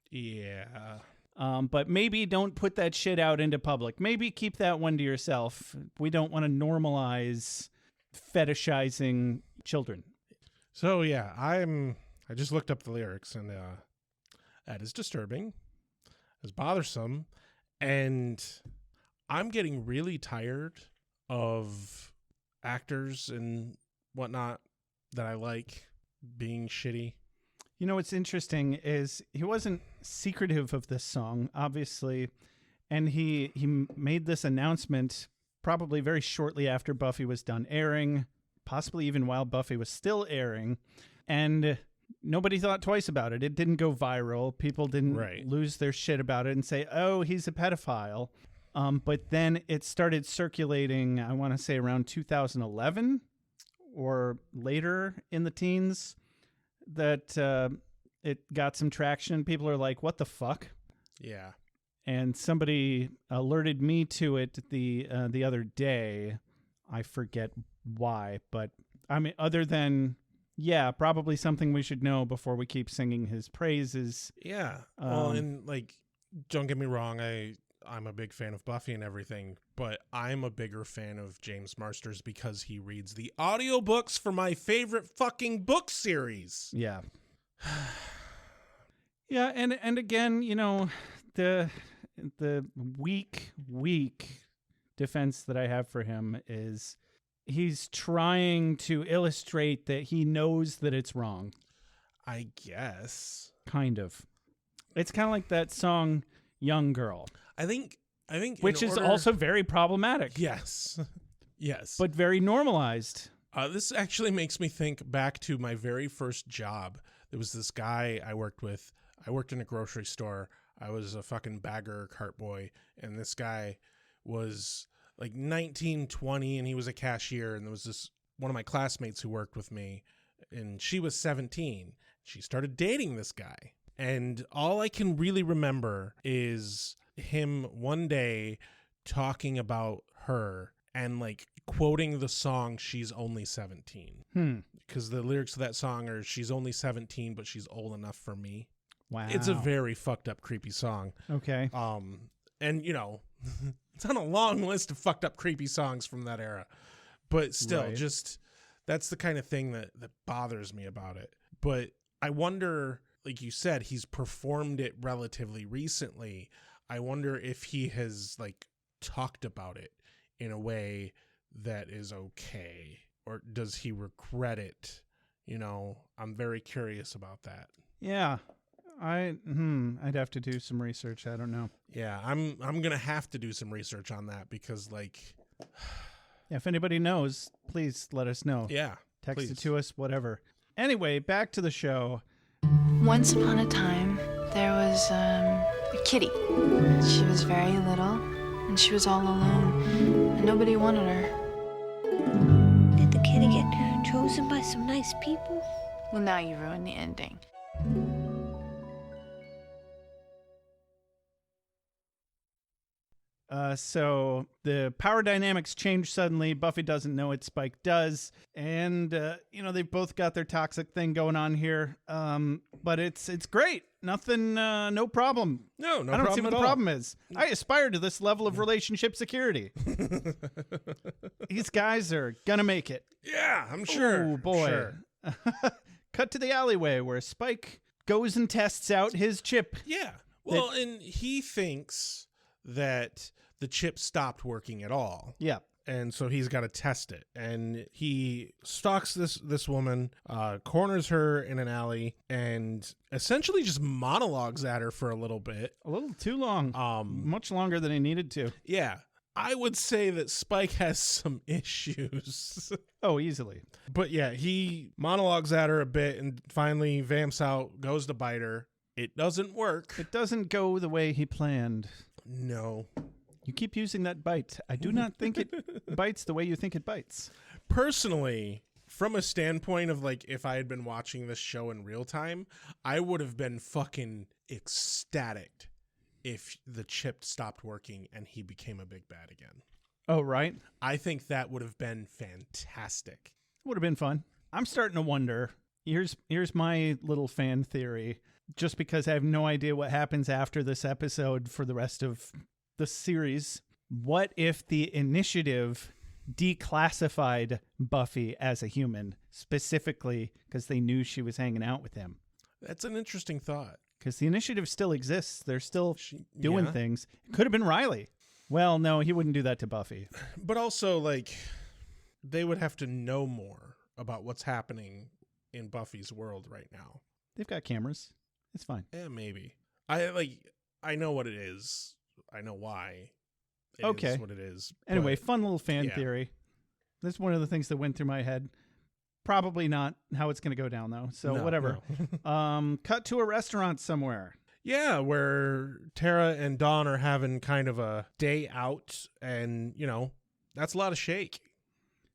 Yeah. But maybe don't put that shit out into public. Maybe keep that one to yourself. We don't want to normalize fetishizing children. So yeah, I just looked up the lyrics and that is disturbing. Is bothersome, and I'm getting really tired of actors and whatnot that I like being shitty. What's interesting is he wasn't secretive of this song, obviously, and he made this announcement probably very shortly after Buffy was done airing, possibly even while Buffy was still airing. And nobody thought twice about it. It didn't go viral. People didn't lose their shit about it and say, oh, he's a pedophile. But then it started circulating, I want to say around 2011 or later in the teens, that it got some traction. People are like, what the fuck? Yeah. And somebody alerted me to it the other day. I forget why, but I mean, other than, yeah, probably something we should know before we keep singing his praises. Yeah. Well, and like, don't get me wrong, I'm a big fan of Buffy and everything, but I'm a bigger fan of James Marsters because he reads the audiobooks for my favorite fucking book series. Yeah. Yeah, and again, you know, the weak defense that I have for him is he's trying to illustrate that he knows that it's wrong. I guess. Kind of. It's kind of like that song Young Girl. I think which is also very problematic. Yes. Yes. But very normalized. This actually makes me think back to my very first job. There was this guy I worked with. I worked in a grocery store. I was a fucking bagger cart boy, and this guy was like 19, 20, and he was a cashier, and there was this one of my classmates who worked with me, and she was 17. She started dating this guy, and all I can really remember is him one day talking about her and like quoting the song She's Only 17. Because the lyrics of that song are she's only 17, but she's old enough for me. Wow. It's a very fucked up, creepy song. Okay. And you know, it's on a long list of fucked up, creepy songs from that era. But still, just that's the kind of thing that bothers me about it. But I wonder, like you said, he's performed it relatively recently. I wonder if he has like talked about it in a way that is okay, or does he regret it? You know, I'm very curious about that. Yeah. I'd have to do some research. I don't know. Yeah, I'm gonna have to do some research on that because, like, if anybody knows, please let us know. Yeah, text please. it to us, whatever. Anyway, back to the show. Once upon a time, there was a kitty. She was very little, and she was all alone, and nobody wanted her. Did the kitty get chosen by some nice people? Well, now you ruined the ending. So the power dynamics change suddenly. Buffy doesn't know it. Spike does. And, you know, they've both got their toxic thing going on here. But it's great. Nothing, no problem. No I don't problem see what at the all. problem is. I aspire to this level of relationship security. These guys are gonna make it. Yeah, I'm sure. Oh, boy. Sure. Cut to the alleyway where Spike goes and tests out his chip. Yeah. Well, and he thinks that the chip stopped working at all. Yeah. And so he's got to test it. And he stalks this woman, corners her in an alley, and essentially just monologues at her for a little bit. A little too long. Much longer than he needed to. Yeah. I would say that Spike has some issues. Oh, easily. But yeah, he monologues at her a bit and finally vamps out, goes to bite her. It doesn't work. It doesn't go the way he planned. No. You keep using that bite. I do not think it bites the way you think it bites. Personally, from a standpoint of like if I had been watching this show in real time, I would have been fucking ecstatic if the chip stopped working and he became a big bad again. Oh, right. I think that would have been fantastic. Would have been fun. I'm starting to wonder. Here's my little fan theory. Just because I have no idea what happens after this episode for the rest of the series. What if the Initiative declassified Buffy as a human, specifically because they knew she was hanging out with him? That's an interesting thought. Because the Initiative still exists. They're still doing things. It could have been Riley. Well, no, he wouldn't do that to Buffy. But also, like, they would have to know more about what's happening in Buffy's world right now. They've got cameras. It's fine. Yeah, maybe. I know what it is. I know why. It Okay. is what it is. Anyway, but fun little fan theory. That's one of the things that went through my head. Probably not how it's going to go down, though. So No, whatever. Cut to a restaurant somewhere. Yeah, where Tara and Dawn are having kind of a day out, and, that's a lot of shake.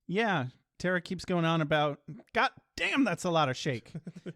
Yeah, Tara keeps going on about, God damn, that's a lot of shake.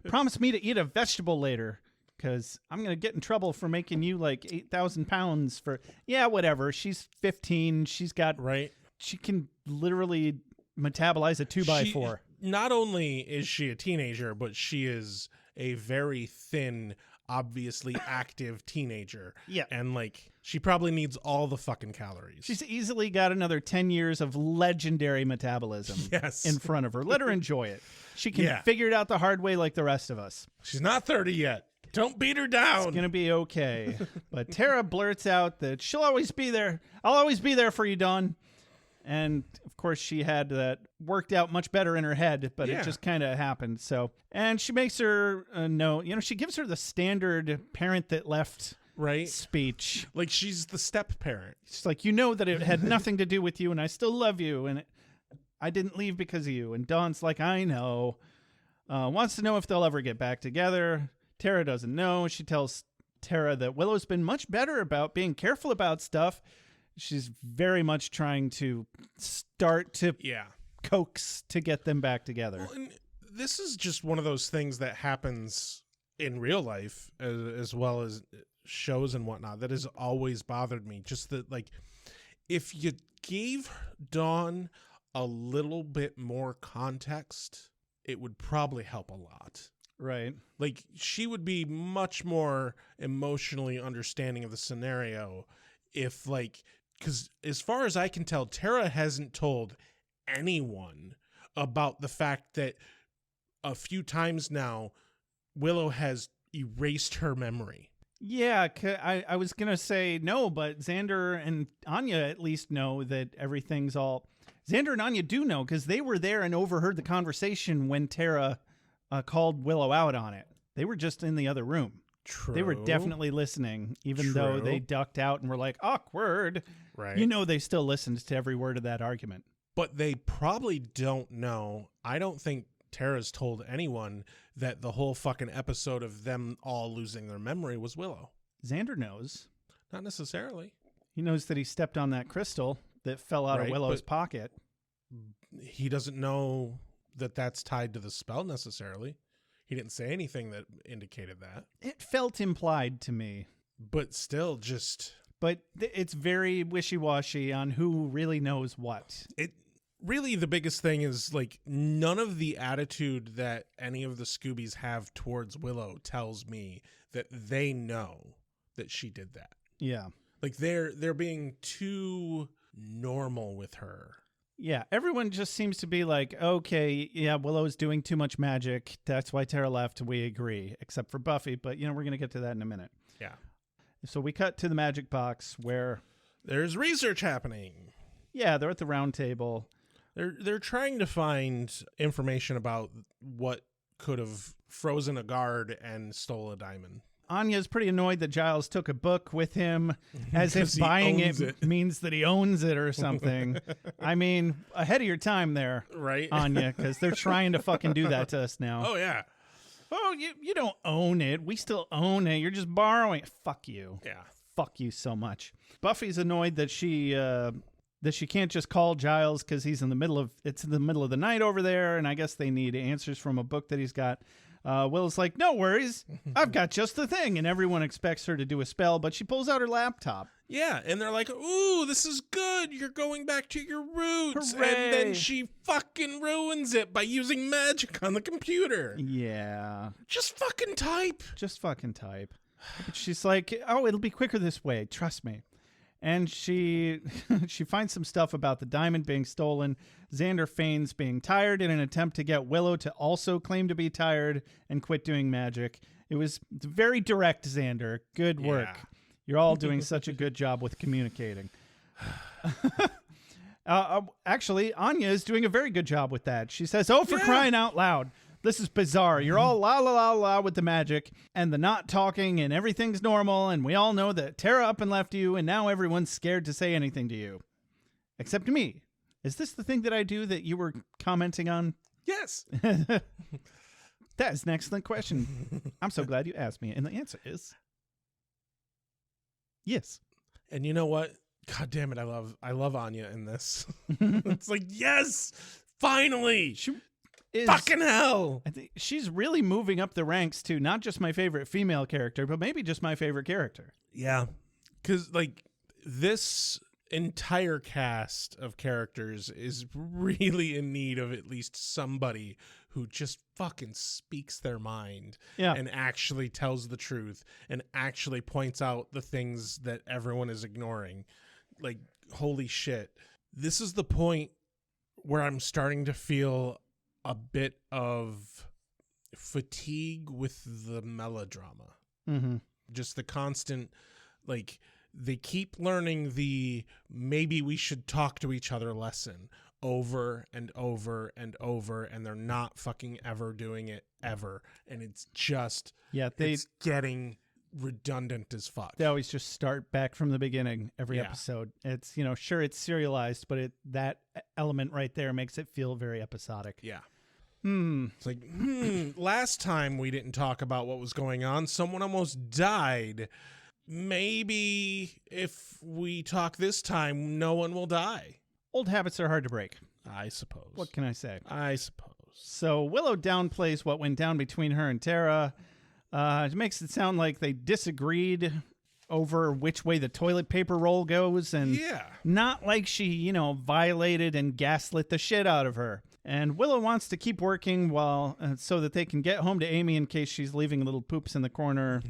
Promise me to eat a vegetable later, because I'm going to get in trouble for making you like 8,000 pounds for... Yeah, whatever. She's 15. She's got... Right. She can literally metabolize a 2x4. Not only is she a teenager, but she is a very thin, obviously active teenager. Yeah. And, she probably needs all the fucking calories. She's easily got another 10 years of legendary metabolism in front of her. Let her enjoy it. She can figure it out the hard way like the rest of us. She's not 30 yet. Don't beat her down. It's going to be okay. But Tara blurts out that she'll always be there. I'll always be there for you, Dawn. And, of course, she had that worked out much better in her head, but it just kind of happened. So, and she makes her know, she gives her the standard parent that left speech. Like she's the step parent. She's like, that it had nothing to do with you, and I still love you, and I didn't leave because of you. And Dawn's like, I know. Wants to know if they'll ever get back together. Tara doesn't know. She tells Tara that Willow's been much better about being careful about stuff. She's very much trying to start to coax to get them back together. Well, and this is just one of those things that happens in real life as well as shows and whatnot that has always bothered me. Just that, if you gave Dawn a little bit more context, it would probably help a lot. Right. She would be much more emotionally understanding of the scenario if, because as far as I can tell, Tara hasn't told anyone about the fact that a few times now Willow has erased her memory. Yeah, I was going to say no, but Xander and Anya at least know that everything's all... Xander and Anya do know because they were there and overheard the conversation when Tara called Willow out on it. They were just in the other room. True. They were definitely listening, even though they ducked out and were like, awkward. Right. They still listened to every word of that argument. But they probably don't know. I don't think Tara's told anyone that the whole fucking episode of them all losing their memory was Willow. Xander knows. Not necessarily. He knows that he stepped on that crystal that fell out of Willow's pocket. He doesn't know that that's tied to the spell necessarily. He didn't say anything that indicated that. It felt implied to me. But still, just... But it's very wishy-washy on who really knows what. It really, the biggest thing is, none of the attitude that any of the Scoobies have towards Willow tells me that they know that she did that. Yeah. They're being too normal with her. Yeah, everyone just seems to be like, okay, yeah, Willow's doing too much magic. That's why Tara left. We agree, except for Buffy. But, we're going to get to that in a minute. Yeah. So we cut to the magic box where... There's research happening. Yeah, they're at the round table. They're trying to find information about what could have frozen a guard and stole a diamond. Anya's pretty annoyed that Giles took a book with him as if buying it means that he owns it or something. I mean, ahead of your time there, right, Anya, because they're trying to fucking do that to us now. Oh, yeah. Oh, you don't own it. We still own it. You're just borrowing it. Fuck you. Yeah. Fuck you so much. Buffy's annoyed that she can't just call Giles because it's in the middle of the night over there, and I guess they need answers from a book that he's got. Will's like, no worries, I've got just the thing, and everyone expects her to do a spell, but she pulls out her laptop. Yeah, and they're like, ooh, this is good, you're going back to your roots. Hooray. And then she fucking ruins it by using magic on the computer. Yeah. Just fucking type. But she's like, oh, it'll be quicker this way, trust me. And she finds some stuff about the diamond being stolen. Xander feigns being tired in an attempt to get Willow to also claim to be tired and quit doing magic. It was very direct, Xander. Good work. Yeah. You're all doing such a good job with communicating. Actually, Anya is doing a very good job with that. She says, oh, for crying out loud. This is bizarre. You're all la la la la with the magic and the not talking and everything's normal. And we all know that Tara up and left you and now everyone's scared to say anything to you. Except me. Is this the thing that I do that you were commenting on? Yes. That is an excellent question. I'm so glad you asked me. And the answer is yes. And you know what? God damn it, I love Anya in this. It's like, yes, finally. She is, fucking hell. I think she's really moving up the ranks to not just my favorite female character, but maybe just my favorite character. Yeah. Because, like, this entire cast of characters is really in need of at least somebody who just fucking speaks their mind and actually tells the truth and actually points out the things that everyone is ignoring. Like, holy shit. This is the point where I'm starting to feel a bit of fatigue with the melodrama. Mm-hmm. Just the constant, like, they keep learning the maybe we should talk to each other lesson over and over and over, and they're not fucking ever doing it ever. And it's just, it's getting redundant as fuck. They always just start back from the beginning every episode. It's, sure, it's serialized, but that element right there makes it feel very episodic. Yeah. It's like, last time we didn't talk about what was going on. Someone almost died. Maybe if we talk this time, no one will die. Old habits are hard to break. I suppose. What can I say? I suppose. So Willow downplays what went down between her and Tara. It makes it sound like they disagreed over which way the toilet paper roll goes, and not like she, violated and gaslit the shit out of her. And Willow wants to keep working so that they can get home to Amy in case she's leaving little poops in the corner.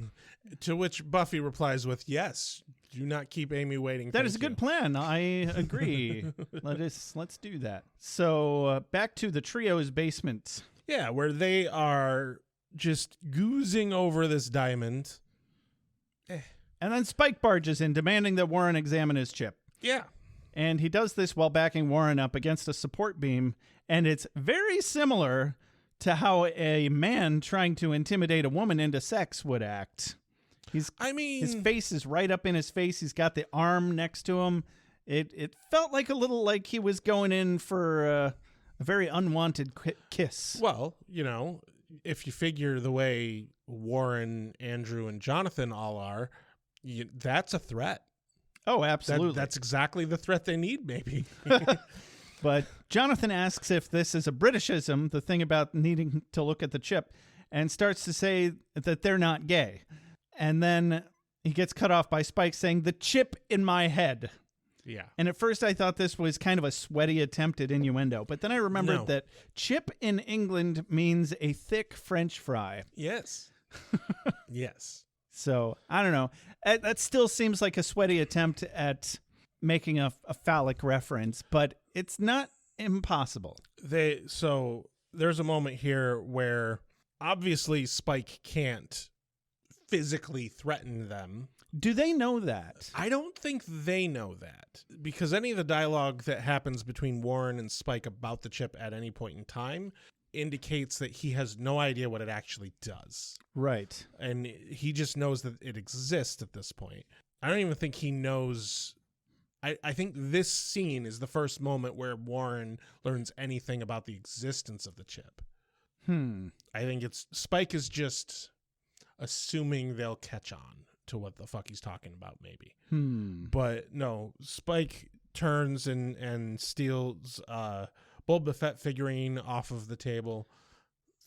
To which Buffy replies with, yes, do not keep Amy waiting. That is a good plan. I agree. Let's do that. So back to the trio's basement. Yeah, where they are just goozing over this diamond. And then Spike barges in, demanding that Warren examine his chip. Yeah. And he does this while backing Warren up against a support beam. And it's very similar to how a man trying to intimidate a woman into sex would act. His face is right up in his face. He's got the arm next to him. It felt like a little like he was going in for a very unwanted kiss. Well, if you figure the way Warren, Andrew, and Jonathan all are, that's a threat. Oh, absolutely. That's exactly the threat they need, maybe. But Jonathan asks if this is a Britishism, the thing about needing to look at the chip, and starts to say that they're not gay. And then he gets cut off by Spike saying, the chip in my head. Yeah. And at first I thought this was kind of a sweaty attempt at innuendo, but then I remembered that chip in England means a thick French fry. Yes. Yes. So, I don't know. That still seems like a sweaty attempt at making a phallic reference, but it's not impossible. So there's a moment here where obviously Spike can't physically threaten them. Do they know that? I don't think they know that, because any of the dialogue that happens between Warren and Spike about the chip at any point in time indicates that he has no idea what it actually does. Right. And he just knows that it exists at this point. I don't even think he knows. I think this scene is the first moment where Warren learns anything about the existence of the chip. I think Spike is just assuming they'll catch on to what the fuck he's talking about, maybe. But no, Spike turns and steals Boba Fett figurine off of the table.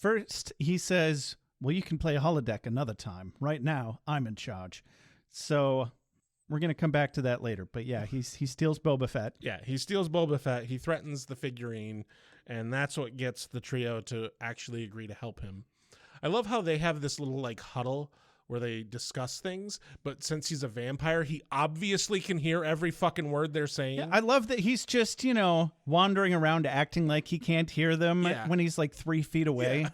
First, he says, well, you can play holodeck another time. Right now, I'm in charge. So we're going to come back to that later. But yeah, he steals Boba Fett. Yeah, he steals Boba Fett. He threatens the figurine, and that's what gets the trio to actually agree to help him. I love how they have this little huddle where they discuss things, but since he's a vampire, he obviously can hear every fucking word they're saying. Yeah, I love that he's just, wandering around acting like he can't hear them when he's 3 feet away. Yeah.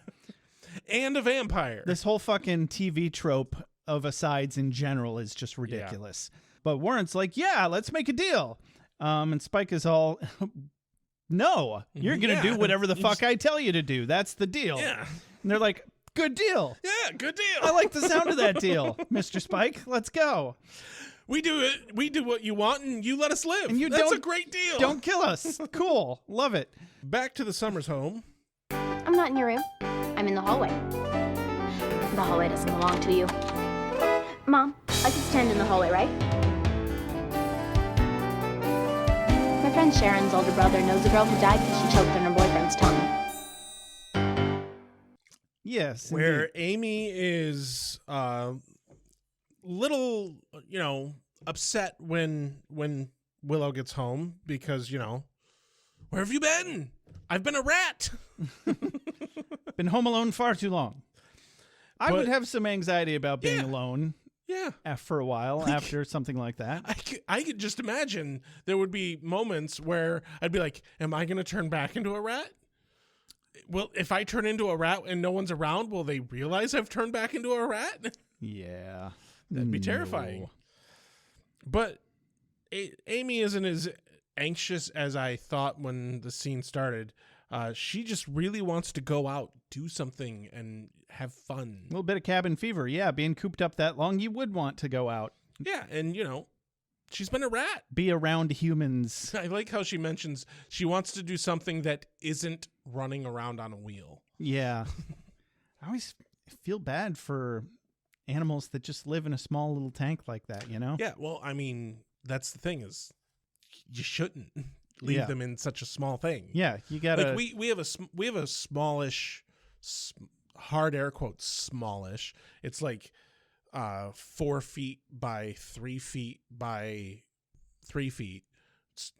And a vampire. This whole fucking TV trope of asides in general is just ridiculous. Yeah. But Warren's like, yeah, let's make a deal. And Spike is all, no, you're going to do whatever the fuck I tell you to do. That's the deal. Yeah. And they're like, good deal. Yeah, good deal. I like the sound of that deal, Mr. Spike. Let's go. We do it. We do what you want, and you let us live. And you That's don't- a great deal. Don't kill us. Cool. Love it. Back to the Summers home. I'm not in your room. I'm in the hallway. The hallway doesn't belong to you. Mom, I can stand in the hallway, right? My friend Sharon's older brother knows a girl who died because she choked on her boyfriend's tongue. Yes. Where indeed. Amy is little, upset when Willow gets home because, where have you been? I've been a rat. Been home alone far too long. I But- would have some anxiety about being Yeah. alone Yeah. for a while after something like that. I could just imagine there would be moments where I'd be like, am I going to turn back into a rat? Well, if I turn into a rat and no one's around, will they realize I've turned back into a rat? Yeah. That'd be terrifying. No. But Amy isn't as anxious as I thought when the scene started. She just really wants to go out, do something, and have fun. A little bit of cabin fever. Yeah, being cooped up that long, you would want to go out. Yeah, and, she's been a rat. Be around humans. I like how she mentions she wants to do something that isn't running around on a wheel. Yeah. I always feel bad for animals that just live in a small little tank like that, Yeah, well, I mean, that's the thing is you shouldn't leave Yeah. them in such a small thing. Yeah, you gotta. Like we have a smallish, hard air quotes smallish. It's like 4 feet by 3 feet by 3 feet. It's,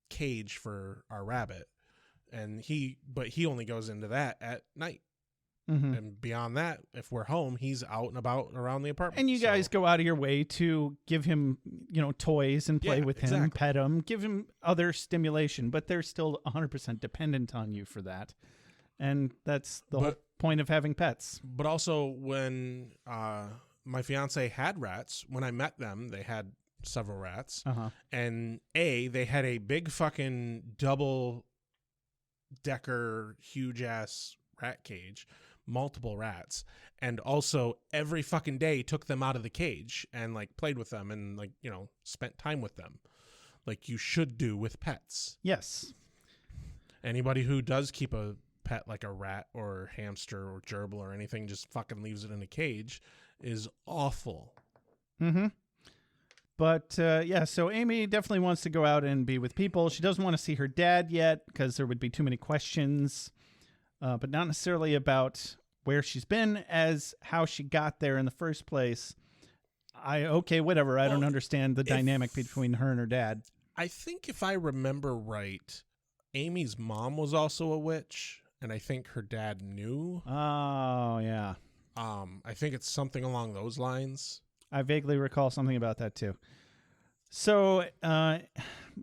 cage for our rabbit, and he only goes into that at night. Mhm. And beyond that, if we're home, he's out and about around the apartment. And you guys go out of your way to give him, toys and play Yeah, with him, exactly. pet him, give him other stimulation, but they're still 100% dependent on you for that. And that's the whole point of having pets. But also when my fiance had rats, when I met them, they had several rats. Uh-huh. And they had a big fucking double decker, huge ass rat cage, multiple rats. And also every fucking day took them out of the cage and played with them and spent time with them. Like you should do with pets. Yes. Anybody who does keep a pet like a rat or hamster or gerbil or anything just fucking leaves it in a cage is awful. Mm-hmm. But, so Amy definitely wants to go out and be with people. She doesn't want to see her dad yet because there would be too many questions, but not necessarily about where she's been as how she got there in the first place. Whatever. I don't understand the dynamic between her and her dad. I think if I remember right, Amy's mom was also a witch, and I think her dad knew. Oh, yeah. I think it's something along those lines. I vaguely recall something about that too. So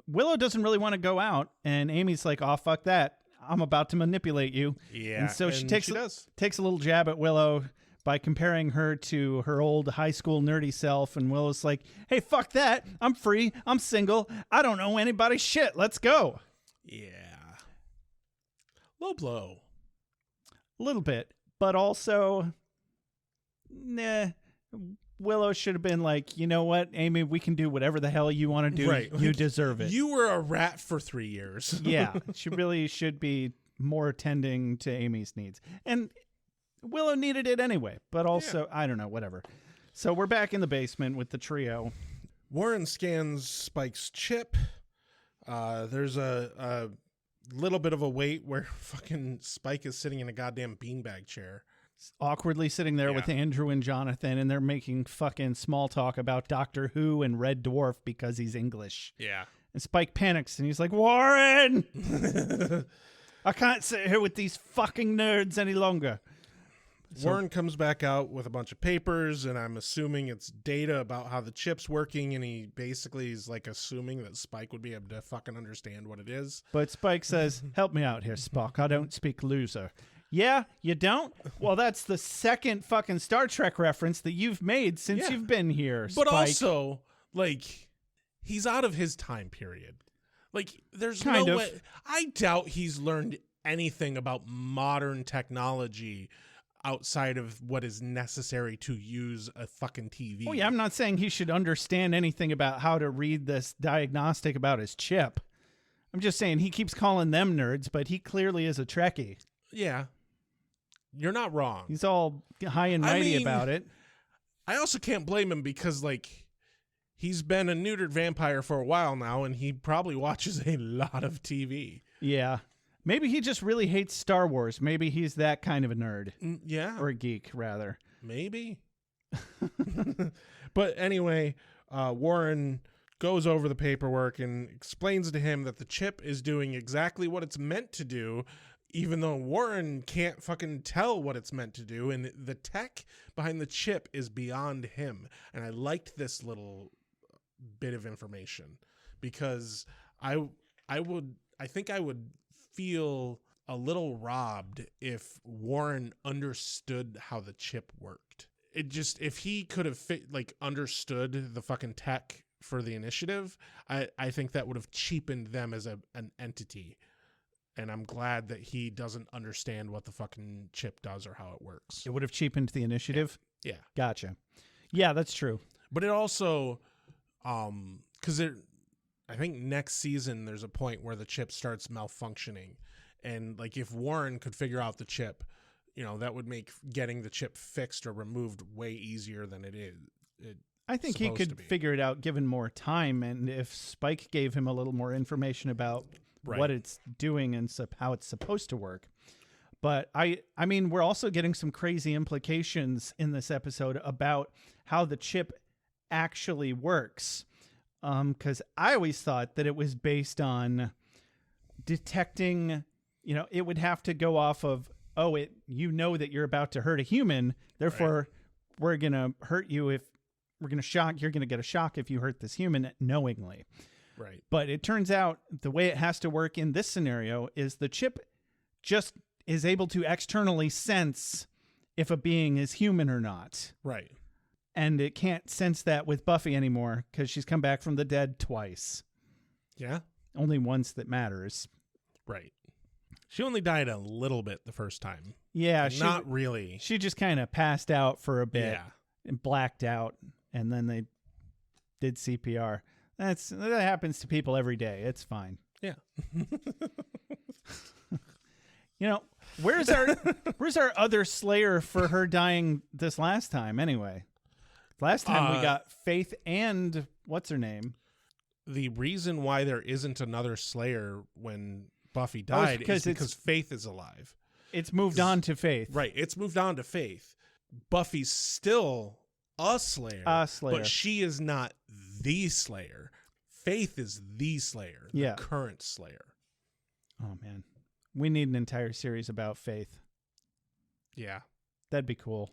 Willow doesn't really want to go out, and Amy's like, "Oh, fuck that! I'm about to manipulate you." Yeah, and so she takes does. a little jab at Willow by comparing her to her old high school nerdy self, and Willow's like, "Hey, fuck that! I'm free. I'm single. I don't know anybody. Shit, let's go." Yeah, low blow. A little bit, but also, nah. Willow should have been like, you know what, Amy, we can do whatever the hell you want to do. Right. You deserve it. You were a rat for 3 years. Yeah, she really should be more attending to Amy's needs. And Willow needed it anyway, but also, I don't know, whatever. So we're back in the basement with the trio. Warren scans Spike's chip. There's a little bit of a wait where fucking Spike is sitting in a goddamn beanbag chair. Awkwardly sitting there with Andrew and Jonathan, and they're making fucking small talk about Doctor Who and Red Dwarf because he's English. Yeah. And Spike panics, and he's like, Warren! I can't sit here with these fucking nerds any longer. Warren comes back out with a bunch of papers, and I'm assuming it's data about how the chip's working, and he basically is assuming that Spike would be able to fucking understand what it is. But Spike says, help me out here, Spock. I don't speak loser. Yeah, you don't? Well, that's the second fucking Star Trek reference that you've made since you've been here, Spike. But also, he's out of his time period. There's Kind no of. way. I doubt he's learned anything about modern technology outside of what is necessary to use a fucking TV. Oh, yeah, I'm not saying he should understand anything about how to read this diagnostic about his chip. I'm just saying he keeps calling them nerds, but he clearly is a Trekkie. Yeah. You're not wrong. He's all high and mighty about it. I also can't blame him because, like, he's been a neutered vampire for a while now, and he probably watches a lot of TV. Yeah. Maybe he just really hates Star Wars. Maybe he's that kind of a nerd. Yeah. Or a geek, rather. Maybe. But anyway, Warren goes over the paperwork and explains to him that the chip is doing exactly what it's meant to do, even though Warren can't fucking tell what it's meant to do, and the tech behind the chip is beyond him. And I liked this little bit of information because I think I would feel a little robbed if Warren understood how the chip worked. It just, if he could have understood the fucking tech for the initiative, I think that would have cheapened them as an entity. And I'm glad that he doesn't understand what the fucking chip does or how it works. It would have cheapened the initiative? Yeah. Gotcha. Yeah, that's true. But it also, because I think next season there's a point where the chip starts malfunctioning. And like if Warren could figure out the chip, that would make getting the chip fixed or removed way easier than it is. I think he could figure it out given more time. And if Spike gave him a little more information about what it's doing and how it's supposed to work. But I mean, we're also getting some crazy implications in this episode about how the chip actually works. Because I always thought that it was based on detecting, it would have to go off of, that you're about to hurt a human. Therefore, we're going to hurt you if we're going to shock. You're going to get a shock if you hurt this human knowingly. Right. But it turns out the way it has to work in this scenario is the chip just is able to externally sense if a being is human or not. Right. And it can't sense that with Buffy anymore because she's come back from the dead twice. Yeah. Only once that matters. Right. She only died a little bit the first time. Yeah. Not really. She just kind of passed out for a bit and blacked out. And then they did CPR. That happens to people every day. It's fine. Yeah. Where's our other Slayer for her dying this last time anyway? Last time we got Faith and what's her name? The reason why there isn't another Slayer when Buffy died is because Faith is alive. It's moved on to Faith. Right. It's moved on to Faith. Buffy's still a Slayer. But she is not the Slayer. Faith is the Slayer. The current Slayer. Oh, man. We need an entire series about Faith. Yeah. That'd be cool.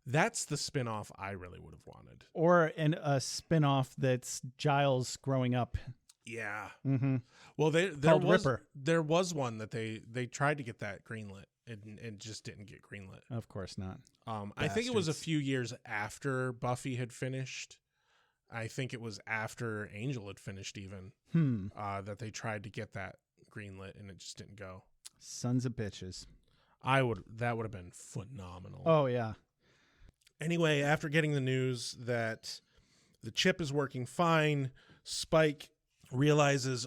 That's the spinoff I really would have wanted. Or a spinoff that's Giles growing up. Yeah. Mm-hmm. Well, Ripper. There was one that they tried to get that greenlit and just didn't get greenlit. Of course not. I think it was a few years after Buffy had finished. I think it was after Angel had finished even that they tried to get that greenlit and it just didn't go. Sons of bitches. That would have been phenomenal. Oh, yeah. Anyway, after getting the news that the chip is working fine, Spike realizes,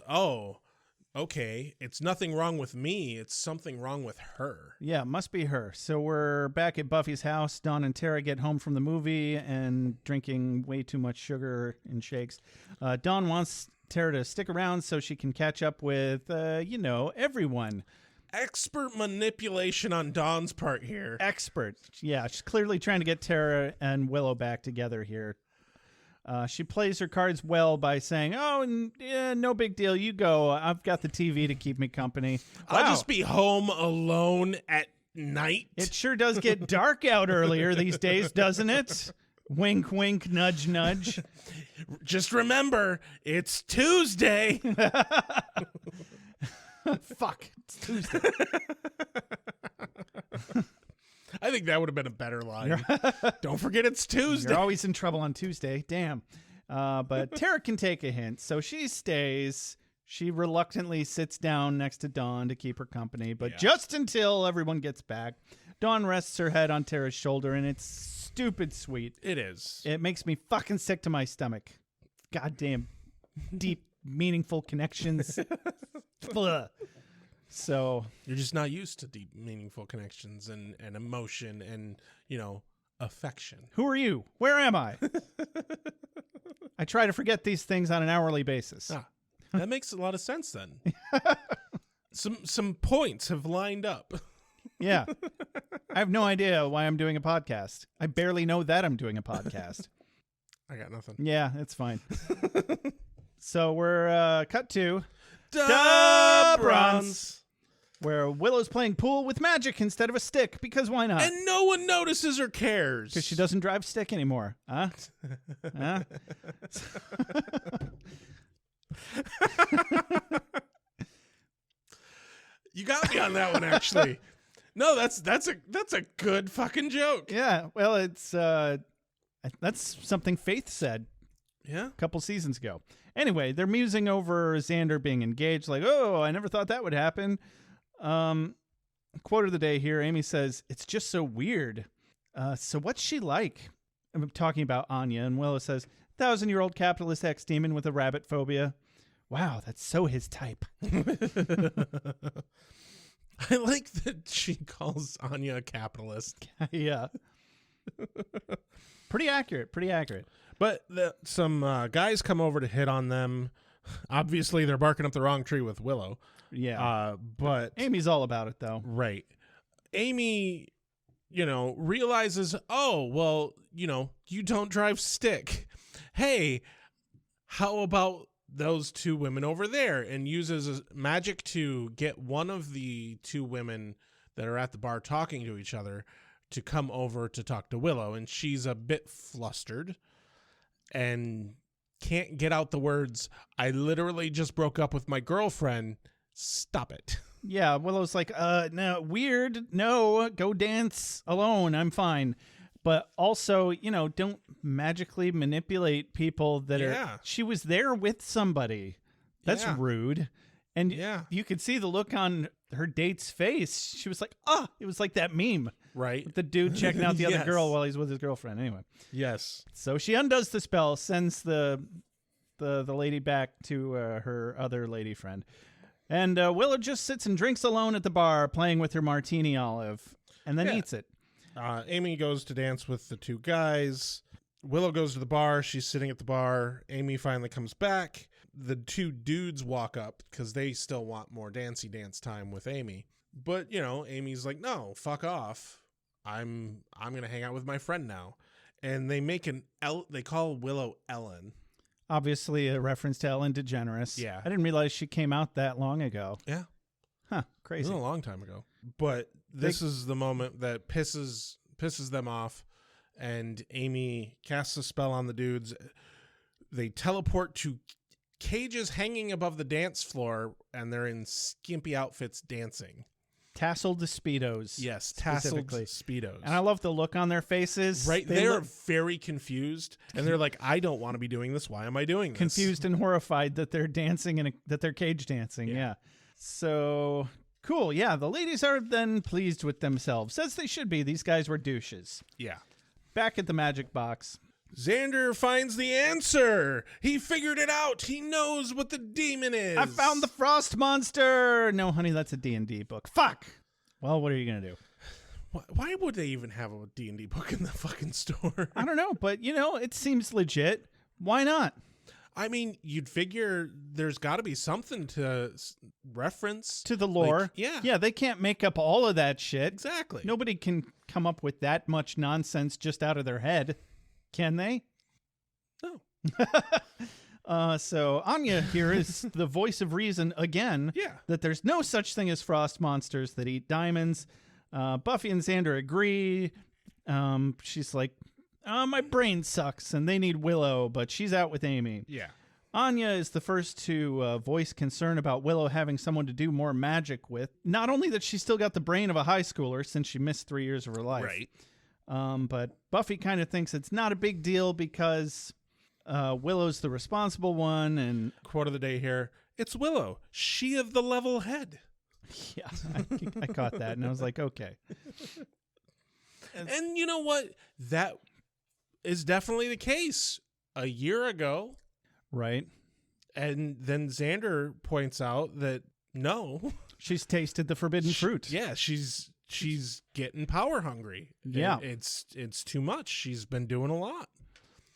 okay, it's nothing wrong with me. It's something wrong with her. Yeah, must be her. So we're back at Buffy's house. Dawn and Tara get home from the movie and drinking way too much sugar in shakes. Dawn wants Tara to stick around so she can catch up with, everyone. Expert manipulation on Dawn's part here. Expert. Yeah, she's clearly trying to get Tara and Willow back together here. She plays her cards well by saying, no big deal. You go. I've got the TV to keep me company. I'll just be home alone at night. It sure does get dark out earlier these days, doesn't it? Wink, wink, nudge, nudge. Just remember, it's Tuesday. Fuck, it's Tuesday. I think that would have been a better line. Don't forget it's Tuesday. You're always in trouble on Tuesday. Damn. But Tara can take a hint, so she stays. She reluctantly sits down next to Dawn to keep her company, but just until everyone gets back. Dawn rests her head on Tara's shoulder, and it's stupid sweet. It is. It makes me fucking sick to my stomach. Goddamn deep, meaningful connections. Blah. So You're just not used to deep, meaningful connections and emotion and, affection. who are you? Where am I? I try to forget these things on an hourly basis. Ah, that makes a lot of sense then. Some points have lined up. Yeah. I have no idea why I'm doing a podcast. I barely know that I'm doing a podcast. I got nothing. Yeah, it's fine. So we're cut to Da Bronze, Bronze. where Willow's playing pool with magic instead of a stick, because why not? And no one notices or cares. Because she doesn't drive stick anymore. Huh? Huh? You got me on that one, actually. No, that's a good fucking joke. Yeah, well, it's that's something Faith said Yeah. a couple seasons ago. Anyway, they're musing over Xander being engaged, like, oh, I never thought that would happen. Quote of the day here, Amy says, it's just so weird. So what's she like? I'm talking about Anya, and Willow says, 1,000-year-old capitalist ex-demon with a rabbit phobia. Wow, that's so his type. I like that she calls Anya a capitalist. Yeah. Pretty accurate. But some guys come over to hit on them. Obviously, they're barking up the wrong tree with Willow. Yeah. But Amy's all about it, though. right. Amy, realizes, oh, well, you don't drive stick. Hey, how about those two women over there? And uses magic to get one of the two women that are at the bar talking to each other to come over to talk to Willow. And she's a bit flustered and can't get out the words, I literally just broke up with my girlfriend. Stop it. Yeah, Willow's like, no, weird. No, go dance alone. I'm fine. But also, don't magically manipulate people that are... She was there with somebody. That's rude. And you could see the look on her date's face. She was like, it was like that meme. Right. With the dude checking out the other girl while he's with his girlfriend. Anyway. Yes. So she undoes the spell, sends the lady back to her other lady friend. And Willow just sits and drinks alone at the bar, playing with her martini olive, and then eats it. Amy goes to dance with the two guys. Willow goes to the bar. She's sitting at the bar. Amy finally comes back. The two dudes walk up because they still want more dancey dance time with Amy. But, Amy's like, no, fuck off. I'm going to hang out with my friend now. And they make they call Willow Ellen. Obviously a reference to Ellen DeGeneres. Yeah. I didn't realize she came out that long ago. Yeah. Huh, It crazy. was a long time ago. But this is the moment that pisses them off, and Amy casts a spell on the dudes. They teleport to cages hanging above the dance floor, and they're in skimpy outfits dancing. Tasseled Speedos. Yes, tasseled specifically. Speedos. And I love the look on their faces. Right, They they're look very confused, and they're like, I don't want to be doing this. Why am I doing this? confused and horrified that they're dancing that they're cage dancing. Yeah. So cool. Yeah, the ladies are then pleased with themselves, as they should be. These guys were douches. Yeah. Back at the magic box. Xander finds the answer. He figured it out. He knows what the demon is. I found the frost monster. No, honey, that's a D&D book. Fuck. Well, what are you going to do? Why would they even have a D&D book in the fucking store? I don't know, but, it seems legit. Why not? I mean, you'd figure there's got to be something to reference. To the lore. Like, yeah. Yeah, they can't make up all of that shit. Exactly. Nobody can come up with that much nonsense just out of their head. Can they? No. So Anya here is the voice of reason again. Yeah. That there's no such thing as frost monsters that eat diamonds. Buffy and Xander agree. She's like, my brain sucks and they need Willow, but she's out with Amy. Yeah. Anya is the first to voice concern about Willow having someone to do more magic with. Not only that she's still got the brain of a high schooler since she missed 3 years of her life. Right. But Buffy kind of thinks it's not a big deal because Willow's the responsible one. And Quote of the day here. It's Willow. She of the level head. yeah, I caught that and I was like, okay. And you know what? That is definitely the case a year ago. Right. And then Xander points out that no. She's tasted the forbidden fruit. Yeah, she's getting power hungry. Yeah. It's too much. She's been doing a lot.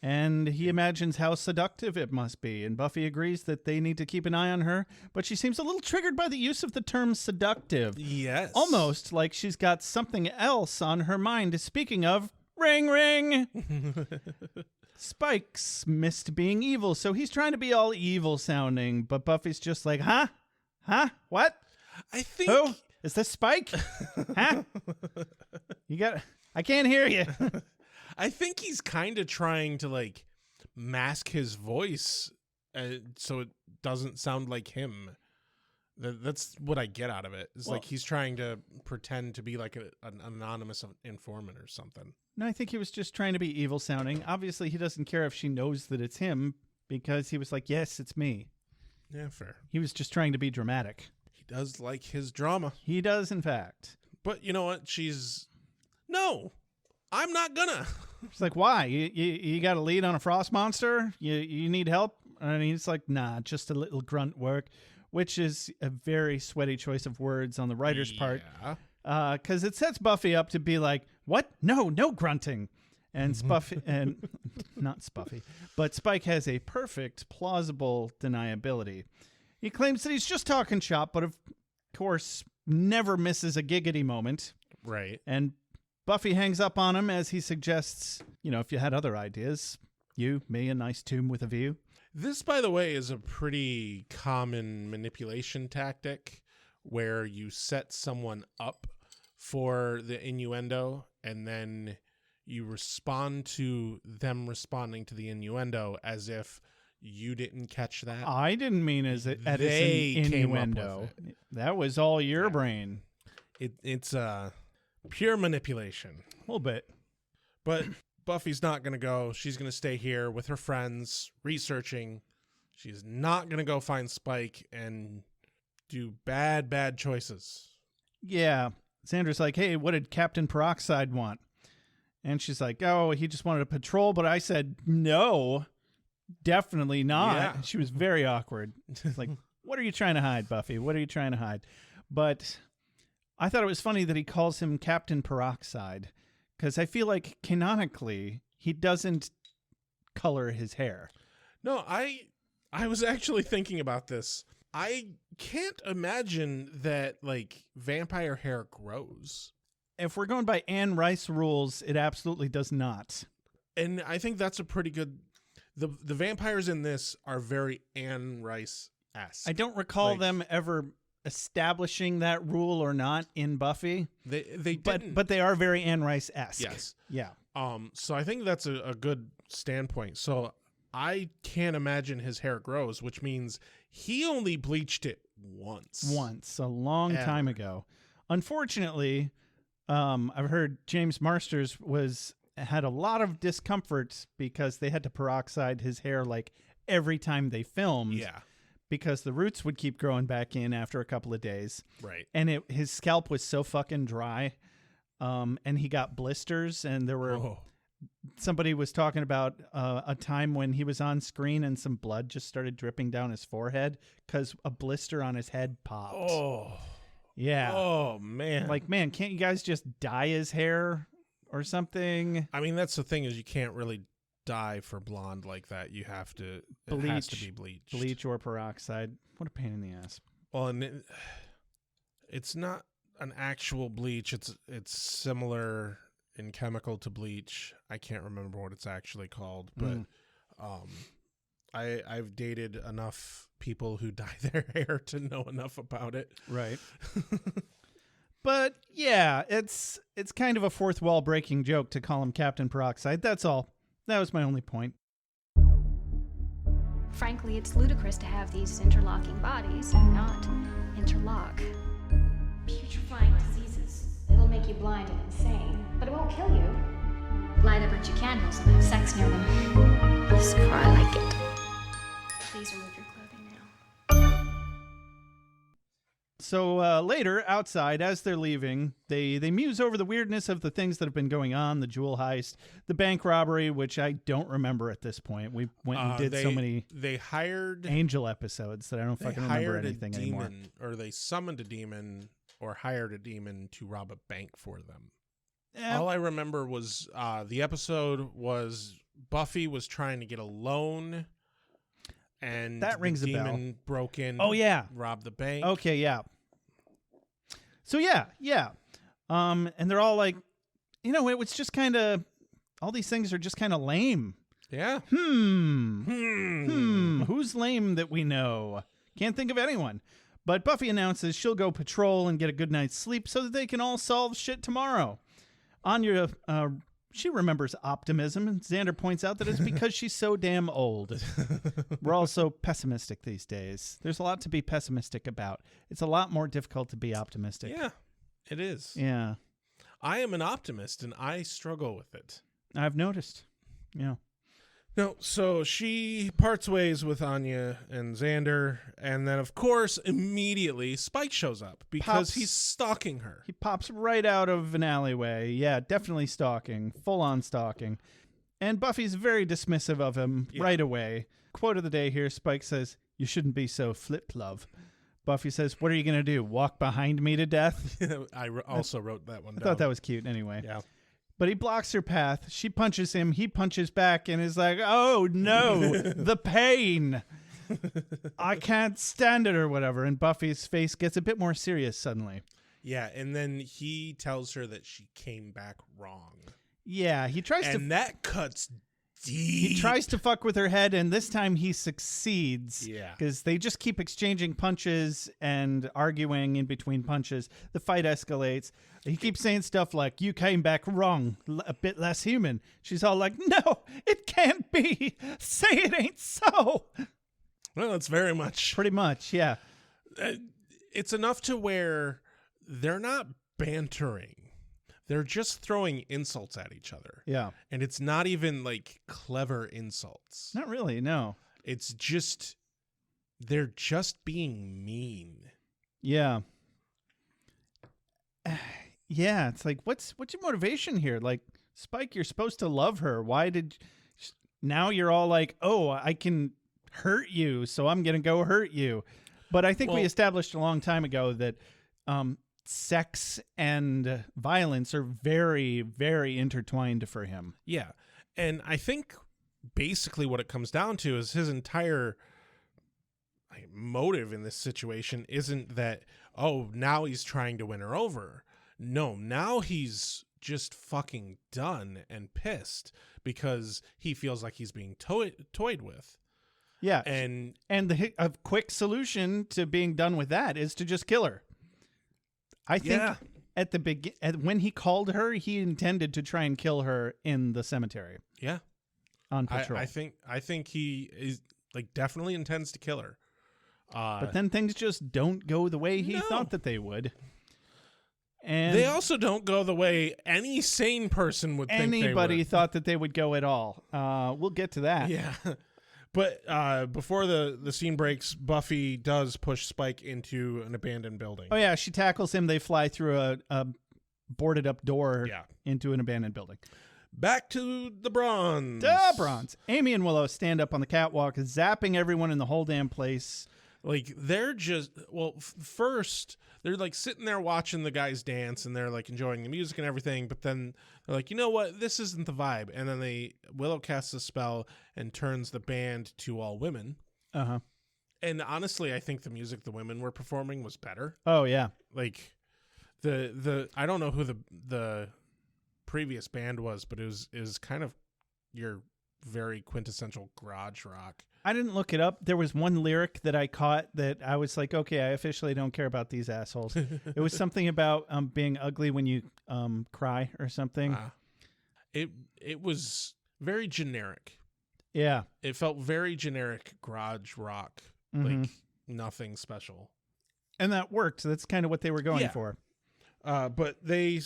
And he imagines how seductive it must be, and Buffy agrees that they need to keep an eye on her, but she seems a little triggered by the use of the term seductive. Yes. Almost like she's got something else on her mind. Speaking of, ring, ring! Spike's missed being evil, so he's trying to be all evil sounding, but Buffy's just like, huh? Huh? What? I think... Who? Is this Spike? Huh? I can't hear you. I think he's kind of trying to like mask his voice so it doesn't sound like him. That's what I get out of it. It's like he's trying to pretend to be like an anonymous informant or something. No, I think he was just trying to be evil sounding. Obviously, he doesn't care if she knows that it's him because he was like, yes, it's me. Yeah, fair. He was just trying to be dramatic. He does like his drama. He does, in fact. But you know what? No, I'm not gonna. She's like, why? You got a lead on a frost monster? You need help? And he's like, nah, just a little grunt work, which is a very sweaty choice of words on the writer's part. Because it sets Buffy up to be like, what? No grunting. And not Spuffy, but Spike has a perfect, plausible deniability. He claims that he's just talking shop, but of course never misses a giggity moment. Right. And Buffy hangs up on him as he suggests, if you had other ideas, me, a nice tomb with a view. This, by the way, is a pretty common manipulation tactic where you set someone up for the innuendo and then you respond to them responding to the innuendo as if you didn't catch that. I didn't mean as an innuendo. That was all your brain. It's pure manipulation. A little bit. But Buffy's not going to go. She's going to stay here with her friends, researching. She's not going to go find Spike and do bad choices. Yeah. Xander's like, hey, what did Captain Peroxide want? And she's like, oh, he just wanted a patrol. But I said, no, definitely not. Yeah. She was very awkward. Like, what are you trying to hide, Buffy? What are you trying to hide? But I thought it was funny that he calls him Captain Peroxide because I feel like canonically he doesn't color his hair. No, I was actually thinking about this. I can't imagine that like vampire hair grows. If we're going by Anne Rice rules, it absolutely does not. And I think that's a pretty good... The vampires in this are very Anne Rice-esque. I don't recall them ever establishing that rule or not in Buffy. They didn't. But they are very Anne Rice-esque. Yes. Yeah. So I think that's a good standpoint. So I can't imagine his hair grows, which means he only bleached it once. A long time ago. Unfortunately, I've heard James Marsters had a lot of discomfort because they had to peroxide his hair like every time they filmed. Yeah. Because the roots would keep growing back in after a couple of days. Right. And his scalp was so fucking dry. And he got blisters, and there were... Oh. Somebody was talking about a time when he was on screen and some blood just started dripping down his forehead because a blister on his head popped. Oh. Yeah. Oh, man. Like, man, can't you guys just dye his hair or something? I mean, that's the thing is you can't really dye for blonde like that. You have to... It has to be bleached. Bleach or peroxide. What a pain in the ass. Well, and it's not an actual bleach. It's similar... in chemical to bleach. I can't remember what it's actually called, but I've dated enough people who dye their hair to know enough about it. Right. But yeah, it's kind of a fourth wall breaking joke to call him Captain Peroxide. That's all. That was my only point. Frankly, it's ludicrous to have these interlocking bodies and not interlock. Putrefying diseases. It'll make you blind and insane, but it won't kill you. Light a bunch of candles and have sex near them. Yes, I like it. Please remove your clothing now. So later, outside, as they're leaving, they muse over the weirdness of the things that have been going on, the jewel heist, the bank robbery, which I don't remember at this point. We went and did so many They hired Angel episodes that I don't fucking remember anything anymore. Or they summoned a demon or hired a demon to rob a bank for them. All I remember was the episode was Buffy was trying to get a loan, and that rings the a bell. demon broke in. Oh yeah, robbed the bank. Okay, yeah. So yeah. And they're all like, it was just kind of, all these things are just kind of lame. Yeah. Who's lame that we know? Can't think of anyone. But Buffy announces she'll go patrol and get a good night's sleep so that they can all solve shit tomorrow. Anya, she remembers optimism, and Xander points out that it's because she's so damn old. We're all so pessimistic these days. There's a lot to be pessimistic about. It's a lot more difficult to be optimistic. Yeah, it is. Yeah. I am an optimist, and I struggle with it. I've noticed. Yeah. No, so she parts ways with Anya and Xander, and then, of course, immediately Spike shows up because he's stalking her. He pops right out of an alleyway. Yeah, definitely stalking. Full-on stalking. And Buffy's very dismissive of him right away. Quote of the day here, Spike says, "You shouldn't be so flip-love." Buffy says, "What are you going to do, walk behind me to death?" I also wrote that one down. I thought that was cute anyway. Yeah. But he blocks her path. She punches him. He punches back and is like, "Oh, no, the pain. I can't stand it," or whatever. And Buffy's face gets a bit more serious suddenly. Yeah, and then he tells her that she came back wrong. Yeah, he tries to... And that cuts deep. He tries to fuck with her head, and this time he succeeds. Yeah. Because they just keep exchanging punches and arguing in between punches. The fight escalates. He keeps saying stuff like, "You came back wrong, a bit less human." She's all like, "No, it can't be. Say it ain't so." Well, it's very much. Pretty much, yeah. It's enough to where they're not bantering. They're just throwing insults at each other. Yeah. And it's not even like clever insults. Not really, no. It's just, they're just being mean. Yeah. Yeah, it's like, what's your motivation here? Like, Spike, you're supposed to love her. Why did... Now you're all like, "Oh, I can hurt you, so I'm going to go hurt you." But I think we established a long time ago that sex and violence are very, very intertwined for him. Yeah. And I think basically what it comes down to is his entire motive in this situation isn't that, oh, now he's trying to win her over. No, now he's just fucking done and pissed because he feels like he's being toyed with. Yeah. And a quick solution to being done with that is to just kill her. I think at the when he called her, he intended to try and kill her in the cemetery. Yeah. On patrol. I think he is definitely intends to kill her. But then things just don't go the way he thought that they would. And they also don't go the way any sane person would think they would. Anybody thought that they would go at all. We'll get to that. Yeah. But before the scene breaks, Buffy does push Spike into an abandoned building. Oh, yeah. She tackles him. They fly through a boarded up door into an abandoned building. Back to the bronze. The bronze. Amy and Willow stand up on the catwalk, zapping everyone in the whole damn place. They're just, first, they're sitting there watching the guys dance and they're enjoying the music and everything. But then they're like, you know what? This isn't the vibe. And then Willow casts a spell and turns the band to all women. Uh-huh. And honestly, I think the music the women were performing was better. Oh, yeah. The I don't know who the previous band was, but it was kind of your very quintessential garage rock. I didn't look it up. There was one lyric that I caught that I was like, okay, I officially don't care about these assholes. It was something about being ugly when you cry or something. It was very generic. Yeah. It felt very generic garage rock, nothing special. And that worked. That's kind of what they were going for. But they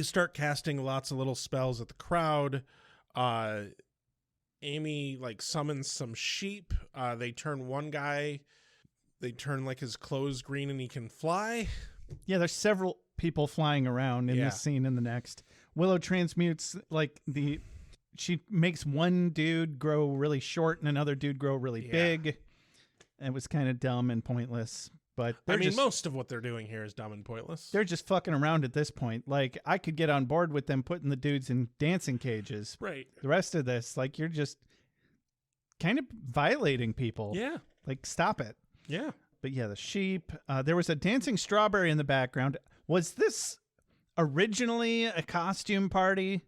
start casting lots of little spells at the crowd. Amy summons some sheep. They turn one guy they turn like his clothes green and he can fly. Yeah, there's several people flying around in Yeah. this scene and the next. Willow transmutes she makes one dude grow really short and another dude grow really big. It was kind of dumb and pointless. But most of what they're doing here is dumb and pointless. They're just fucking around at this point. Like, I could get on board with them putting the dudes in dancing cages. Right. The rest of this, like, you're just kind of violating people. Yeah. Like, stop it. Yeah. But yeah, the sheep. There was a dancing strawberry in the background. Was this originally a costume party?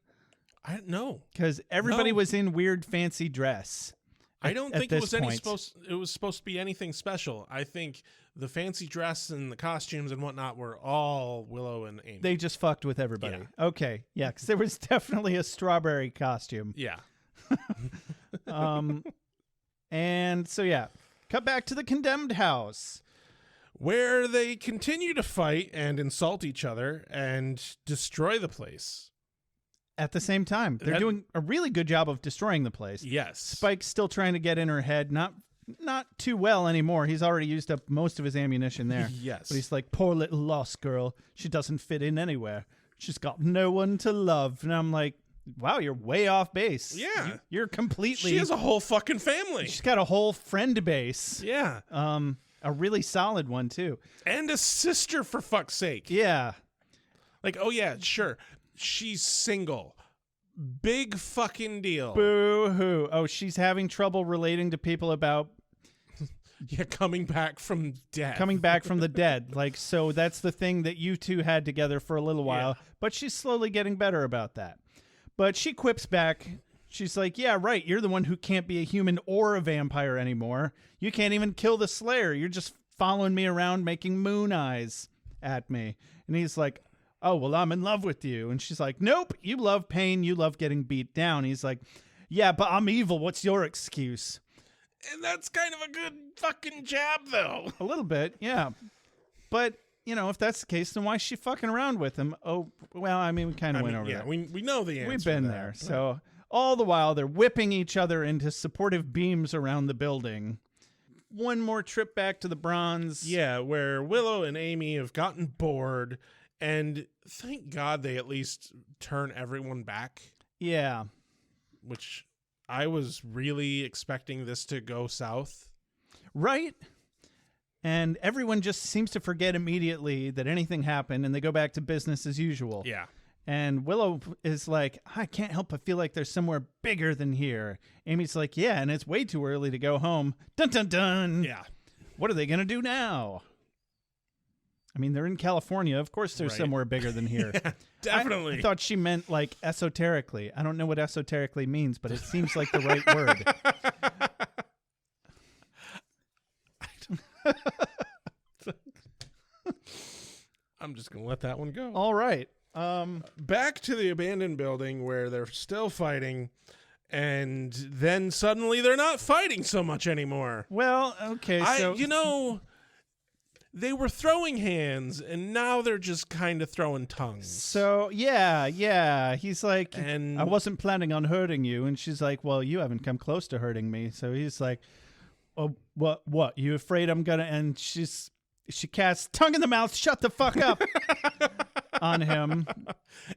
I don't know. Because everybody was in weird fancy dress. I don't think it was it was supposed to be anything special. I think the fancy dress and the costumes and whatnot were all Willow and Amy. They just fucked with everybody. Yeah. Okay. Yeah, because there was definitely a strawberry costume. Yeah. And so, yeah, cut back to the condemned house, where they continue to fight and insult each other and destroy the place. At the same time, they're doing a really good job of destroying the place. Yes. Spike's still trying to get in her head. Not too well anymore. He's already used up most of his ammunition there. Yes. But he's like, poor little lost girl. She doesn't fit in anywhere. She's got no one to love. And I'm like, wow, you're way off base. Yeah. You're completely... She has a whole fucking family. She's got a whole friend base. Yeah. A really solid one, too. And a sister, for fuck's sake. Yeah. Like, oh, yeah, sure. She's single. Big fucking deal. Boo-hoo. Oh, she's having trouble relating to people about... Yeah, coming back from death. Coming back from the dead. Like, so that's the thing that you two had together for a little while. Yeah. But she's slowly getting better about that. But she quips back. She's like, yeah, right. You're the one who can't be a human or a vampire anymore. You can't even kill the Slayer. You're just following me around making moon eyes at me. And he's like... oh, well, I'm in love with you. And she's like, nope, you love pain. You love getting beat down. He's like, yeah, but I'm evil. What's your excuse? And that's kind of a good fucking jab, though. A little bit, yeah. But, you know, if that's the case, then why is she fucking around with him? Oh, well, I mean, we kind of went over that. We know the answer. We've been there. But... so all the while, they're whipping each other into supportive beams around the building. One more trip back to the Bronze. Yeah, where Willow and Amy have gotten bored. And thank God they at least turn everyone back. Yeah. Which I was really expecting this to go south. Right. And everyone just seems to forget immediately that anything happened and they go back to business as usual. Yeah. And Willow is like, I can't help but feel like there's somewhere bigger than here. Amy's like, yeah, and it's way too early to go home. Dun, dun, dun. Yeah. What are they going to do now? I mean, they're in California. Of course there's somewhere bigger than here. Yeah, definitely. I thought she meant like esoterically. I don't know what esoterically means, but it seems like the right word. I'm just going to let that one go. All right. Back to the abandoned building where they're still fighting. And then suddenly they're not fighting so much anymore. Well, okay. So they were throwing hands, and now they're just kind of throwing tongues. So, yeah. He's like, and I wasn't planning on hurting you. And she's like, well, you haven't come close to hurting me. So he's like, oh, what? You afraid I'm going to... And she casts tongue in the mouth, shut the fuck up on him.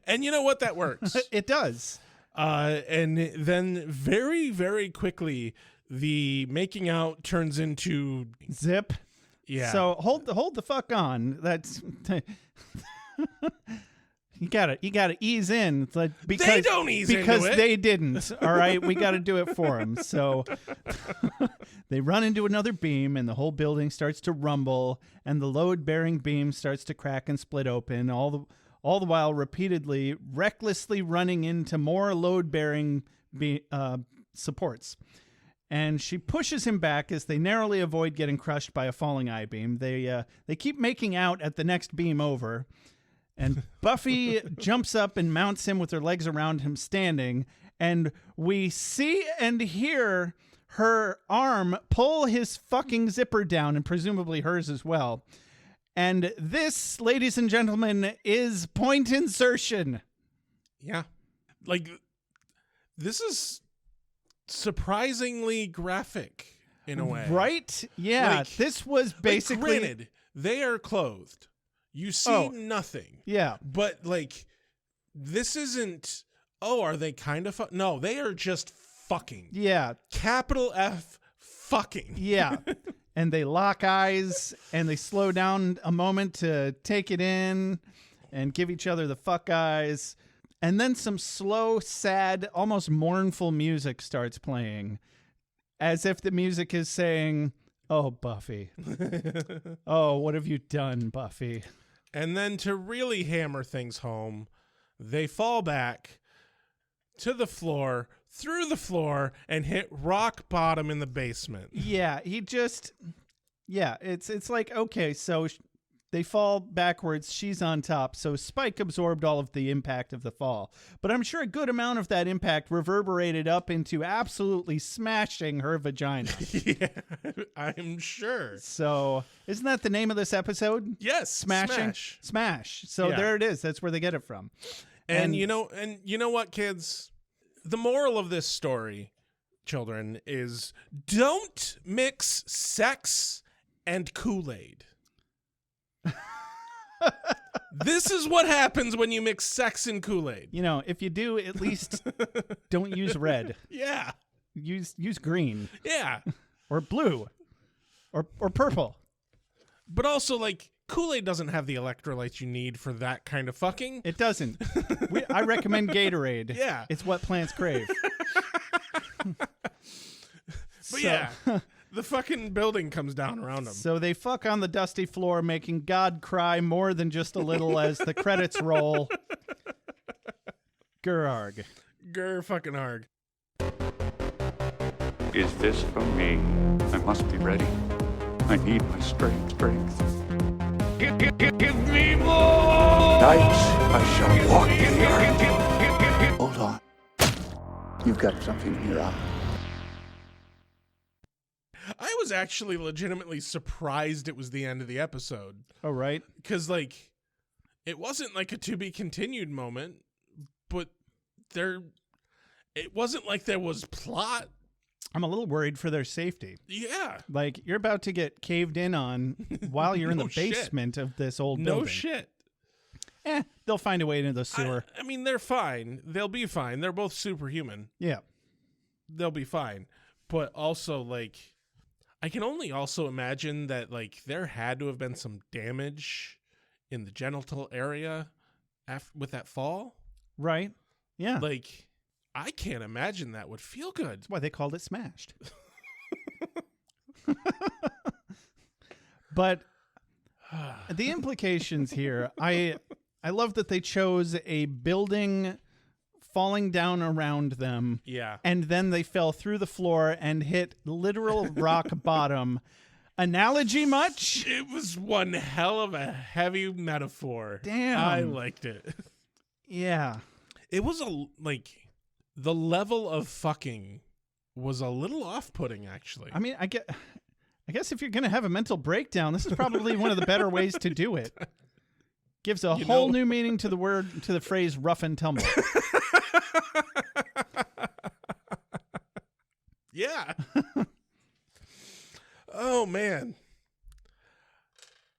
And you know what? That works. It does. And then very, very quickly, the making out turns into... zip. Yeah. So hold the fuck on. That's you gotta ease in. It's like because they don't ease because into it. They didn't. All right, we got to do it for them. So they run into another beam, and the whole building starts to rumble, and the load-bearing beam starts to crack and split open. All the while, repeatedly, recklessly running into more load-bearing supports. And she pushes him back as they narrowly avoid getting crushed by a falling I-beam. They keep making out at the next beam over. And Buffy jumps up and mounts him with her legs around him standing. And we see and hear her arm pull his fucking zipper down, and presumably hers as well. And this, ladies and gentlemen, is point insertion. Yeah. Like, this is... surprisingly graphic. in a way. Right? Yeah. Like- this was basically. Like, granted, they are clothed. You see nothing. Yeah. But, like, this isn't, are they kind of no, they are just fucking. Yeah. Capital F fucking. Yeah. And they lock eyes and they slow down a moment to take it in and give each other the fuck eyes. And then some slow, sad, almost mournful music starts playing, as if the music is saying, "Oh, Buffy. Oh, what have you done, Buffy?" And then to really hammer things home, they fall back to the floor, through the floor, and hit rock bottom in the basement. Yeah, it's like, okay, so they fall backwards, she's on top, so Spike absorbed all of the impact of the fall. But I'm sure a good amount of that impact reverberated up into absolutely smashing her vagina. Yeah, I'm sure. So, isn't that the name of this episode? Yes, Smashing? Smash. So Yeah. there it is. That's where they get it from. And you know what, kids? The moral of this story, children, is don't mix sex and Kool-Aid. This is what happens when you mix sex and Kool-Aid. You know, if you do, at least don't use red. Yeah. Use green Yeah. or blue or purple. But also, like, Kool-Aid doesn't have the electrolytes you need for that kind of fucking. It doesn't. I recommend Gatorade. Yeah. It's what plants crave. But yeah, the fucking building comes down around them. So they fuck on the dusty floor, making God cry more than just a little as the credits roll. Gurarg. Gur fucking arg. Is this for me? I must be ready. I need my strength. Give me more! Nights I shall walk in the earth. Hold on. You've got something here, huh? I was actually legitimately surprised it was the end of the episode. Oh, right. Because, like, it wasn't like a to be continued moment, but it wasn't like there was plot. I'm a little worried for their safety. Yeah. Like, you're about to get caved in on while you're in the basement of this old building. No shit. They'll find a way into the sewer. I mean, they're fine. They'll be fine. They're both superhuman. Yeah. They'll be fine. But also, like, I can only also imagine that, like, there had to have been some damage in the genital area with that fall. Right. Yeah. Like, I can't imagine that would feel good. That's why they called it Smashed. But the implications here, I love that they chose a building falling down around them. Yeah. And then they fell through the floor and hit literal rock bottom. Analogy much? It was one hell of a heavy metaphor. Damn. I liked it. Yeah. It was the level of fucking was a little off-putting, actually. I mean, I guess if you're going to have a mental breakdown, this is probably one of the better ways to do it. Gives a whole new meaning to the phrase rough and tumble. Yeah. Oh, man.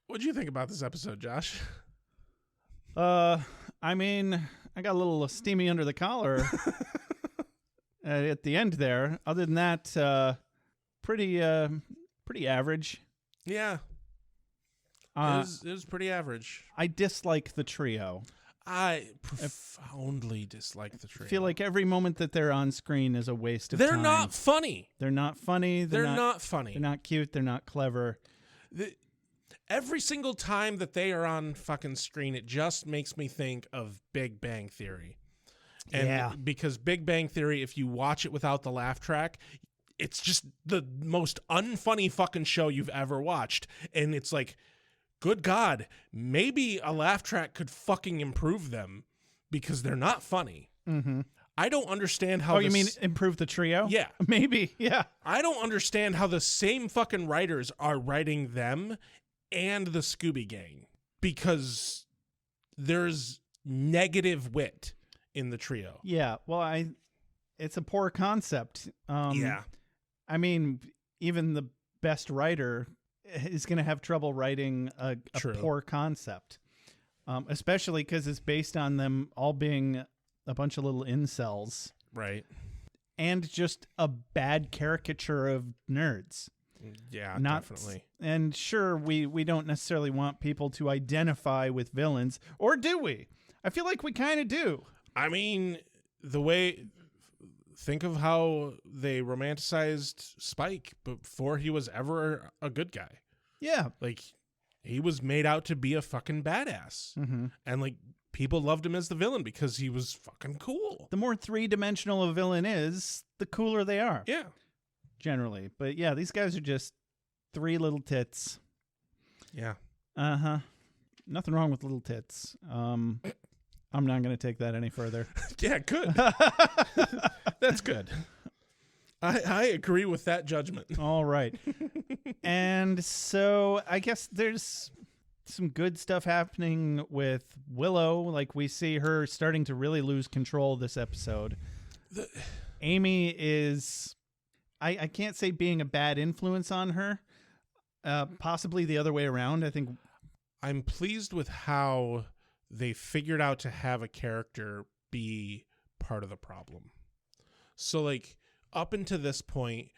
What'd you think about this episode, Josh? I mean, I got a little steamy under the collar at the end there. Other than that, pretty average. Yeah. It was pretty average. I dislike the trio. I profoundly dislike the trio. I feel like every moment that they're on screen is a waste of time. They're not funny. They're not funny. They're not funny. They're not cute. They're not clever. Every single time that they are on fucking screen, it just makes me think of Big Bang Theory. And because Big Bang Theory, if you watch it without the laugh track, it's just the most unfunny fucking show you've ever watched. And it's like, good God, maybe a laugh track could fucking improve them because they're not funny. Mm-hmm. I don't understand how. Oh, you mean improve the trio? Yeah. Maybe. Yeah. I don't understand how the same fucking writers are writing them and the Scooby Gang because there's negative wit in the trio. Yeah. Well, it's a poor concept. Yeah. I mean, even the best writer is going to have trouble writing a poor concept, especially because it's based on them all being a bunch of little incels. Right. And just a bad caricature of nerds. Yeah, definitely. And sure, we don't necessarily want people to identify with villains, or do we? I feel like we kind of do. I mean, think of how they romanticized Spike before he was ever a good guy. Yeah. Like, he was made out to be a fucking badass. Mm-hmm. And, like, people loved him as the villain because he was fucking cool. The more three-dimensional a villain is, the cooler they are. Yeah. Generally. But yeah, these guys are just three little tits. Yeah. Uh-huh. Nothing wrong with little tits. I'm not going to take that any further. Yeah, good. That's good. I agree with that judgment. All right. And so I guess there's some good stuff happening with Willow. Like, we see her starting to really lose control this episode. Amy is, I can't say being a bad influence on her. Possibly the other way around. I think I'm pleased with how they figured out to have a character be part of the problem. So, like, up until this point,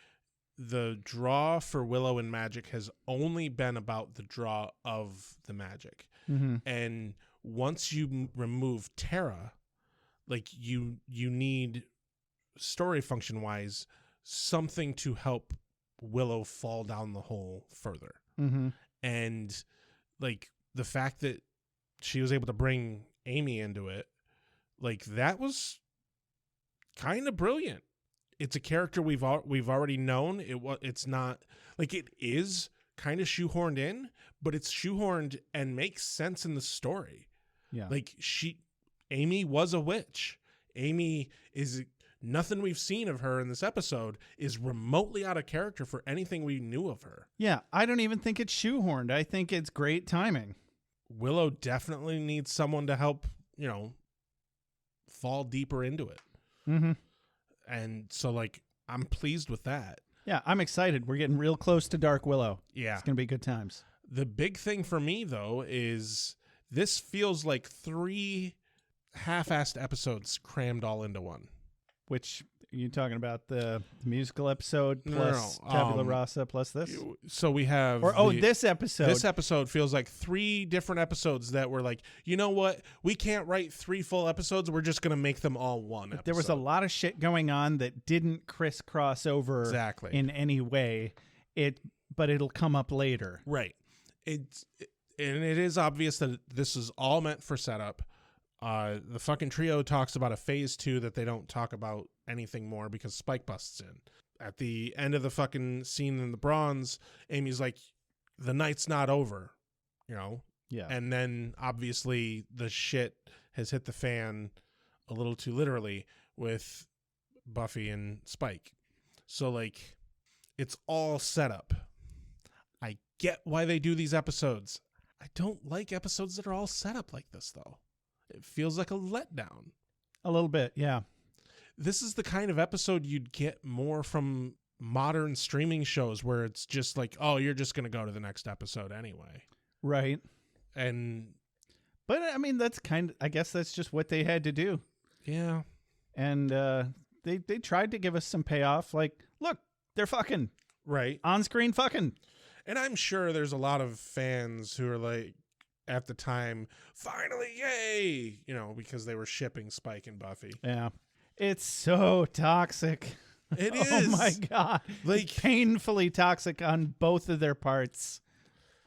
the draw for Willow and magic has only been about the draw of the magic. Mm-hmm. And once you remove Tara, like, you need, story function wise, something to help Willow fall down the hole further. Mm-hmm. And, like, the fact that she was able to bring Amy into it, like, that was kind of brilliant. It's a character we've already known. It's not, like, it is kind of shoehorned in, but it's shoehorned and makes sense in the story. Yeah. Like, Amy was a witch. Amy is, nothing we've seen of her in this episode is remotely out of character for anything we knew of her. Yeah, I don't even think it's shoehorned. I think it's great timing. Willow definitely needs someone to help, fall deeper into it. Mm-hmm. And so, like, I'm pleased with that. Yeah, I'm excited. We're getting real close to Dark Willow. Yeah. It's going to be good times. The big thing for me, though, is this feels like 3 half-assed episodes crammed all into one. Which, are you talking about the musical episode plus Tabula Rasa plus this? So we have... this episode. This episode feels like 3 different episodes that were like, you know what? We can't write 3 full episodes. We're just going to make them all one episode. There was a lot of shit going on that didn't crisscross over in any way. But it'll come up later. Right. And it is obvious that this is all meant for setup. The fucking trio talks about a phase 2 that they don't talk about anything more because Spike busts in. At the end of the fucking scene in the bronze, Amy's like, the night's not over, Yeah. And then obviously the shit has hit the fan a little too literally with Buffy and Spike. So, like, it's all set up. I get why they do these episodes. I don't like episodes that are all set up like this, though. It feels like a letdown. A little bit, yeah. This is the kind of episode you'd get more from modern streaming shows where it's just like, oh, you're just going to go to the next episode anyway. Right. But, I mean, I guess that's just what they had to do. Yeah. And they tried to give us some payoff. Like, look, they're fucking. Right. On-screen fucking. And I'm sure there's a lot of fans who are like, at the time, finally, yay, because they were shipping Spike and Buffy. Yeah. It's so toxic. It is. Oh my God. Like, painfully toxic on both of their parts.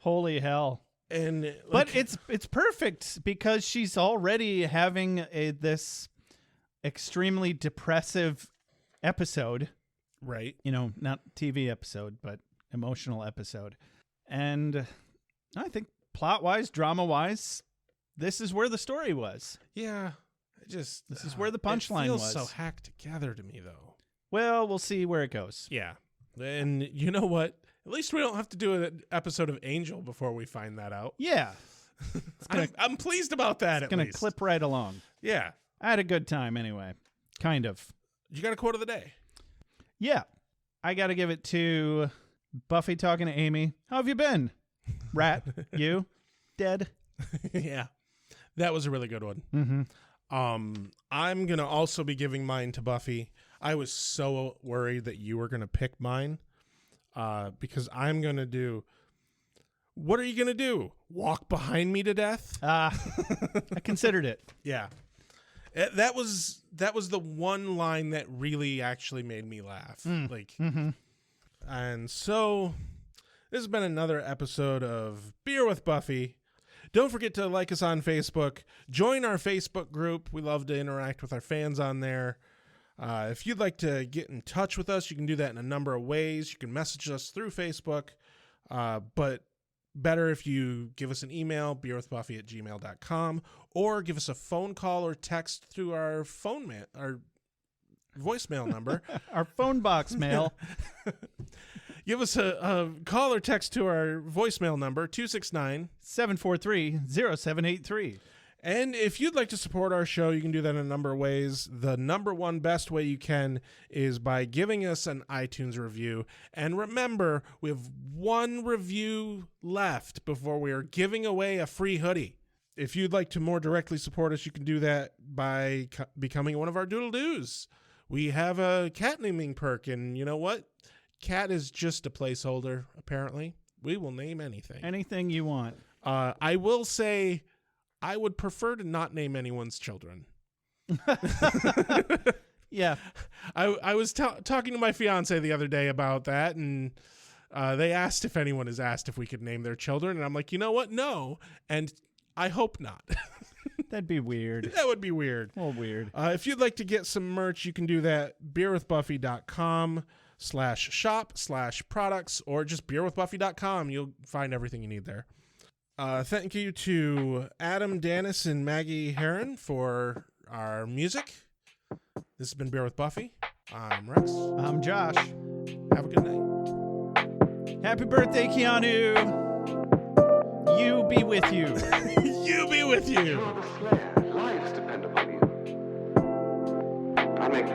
Holy hell. And but it's perfect because she's already having this extremely depressive episode. Right. Not TV episode, but emotional episode. And I think plot-wise, drama-wise, this is where the story was. Yeah. This is where the punchline was. It feels so hacked together to me, though. Well, we'll see where it goes. Yeah. And you know what? At least we don't have to do an episode of Angel before we find that out. Yeah. I'm pleased about that, It's going to clip right along. Yeah. I had a good time anyway. Kind of. You got a quote of the day? Yeah. I got to give it to Buffy talking to Amy. How have you been? Rat, you? Dead? Yeah. That was a really good one. Mm-hmm. I'm going to also be giving mine to Buffy. I was so worried that you were going to pick mine because I'm going to do... What are you going to do? Walk behind me to death? I considered it. Yeah. That was the one line that really actually made me laugh. And so this has been another episode of Beer with Buffy. Don't forget to like us on Facebook. Join our Facebook group. We love to interact with our fans on there. If you'd like to get in touch with us, you can do that in a number of ways. You can message us through Facebook, but better if you give us an email, beerwithbuffy@gmail.com, or give us a phone call or text through our our voicemail number. Our phone box mail. Give us a call or text to our voicemail number, 269-743-0783. And if you'd like to support our show, you can do that in a number of ways. The number one best way you can is by giving us an iTunes review. And remember, we have one review left before we are giving away a free hoodie. If you'd like to more directly support us, you can do that by becoming one of our doodle-doos. We have a cat naming perk, and you know what? Cat is just a placeholder, apparently. We will name anything. Anything you want. I will say I would prefer to not name anyone's children. Yeah. I was talking to my fiance the other day about that, and they asked if anyone has asked if we could name their children, and I'm like, you know what? No, and I hope not. That'd be weird. That would be weird. Oh, weird. If you'd like to get some merch, you can do that, beerwithbuffy.com/shop/products, or just beerwithbuffy.com. You'll find everything you need there. Thank you to Adam Dennis and Maggie Heron for our music. This has been Beer with Buffy. I'm Rex. I'm Josh. Have a good night. Happy birthday, Keanu. You be with you. You be with you. You're the Slayer. Lives depend upon you. I make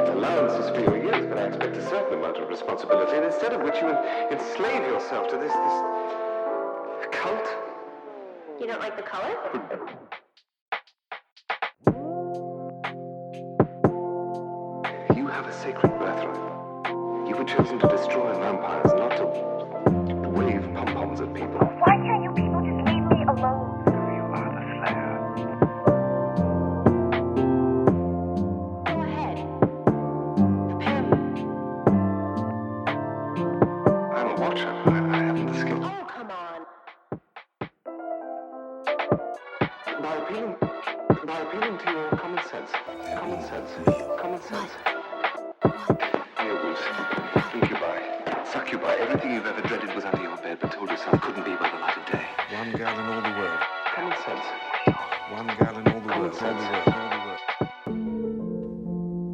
allowances for your years, but I expect a certain amount of responsibility, and instead of which you enslave yourself to this cult. You don't like the color? You have a sacred birthright. You were chosen to destroy vampires, not to wave pom-poms at people. Why can't you people just leave me alone? You are the Slayer. Go ahead. Prepare me. I'm a watcher. I haven't the skill. Oh, come on. By appealing to your common sense. Earwolves, incubi, succubi, everything you've ever dreaded was under your bed, but told yourself couldn't be by the light of day. One gal in all the world. Common sense. One gal in all the Common world. sense.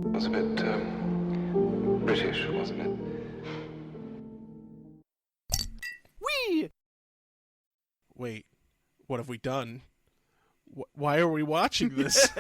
It was a bit, British, wasn't it? Whee! Wait, what have we done? Why are we watching this?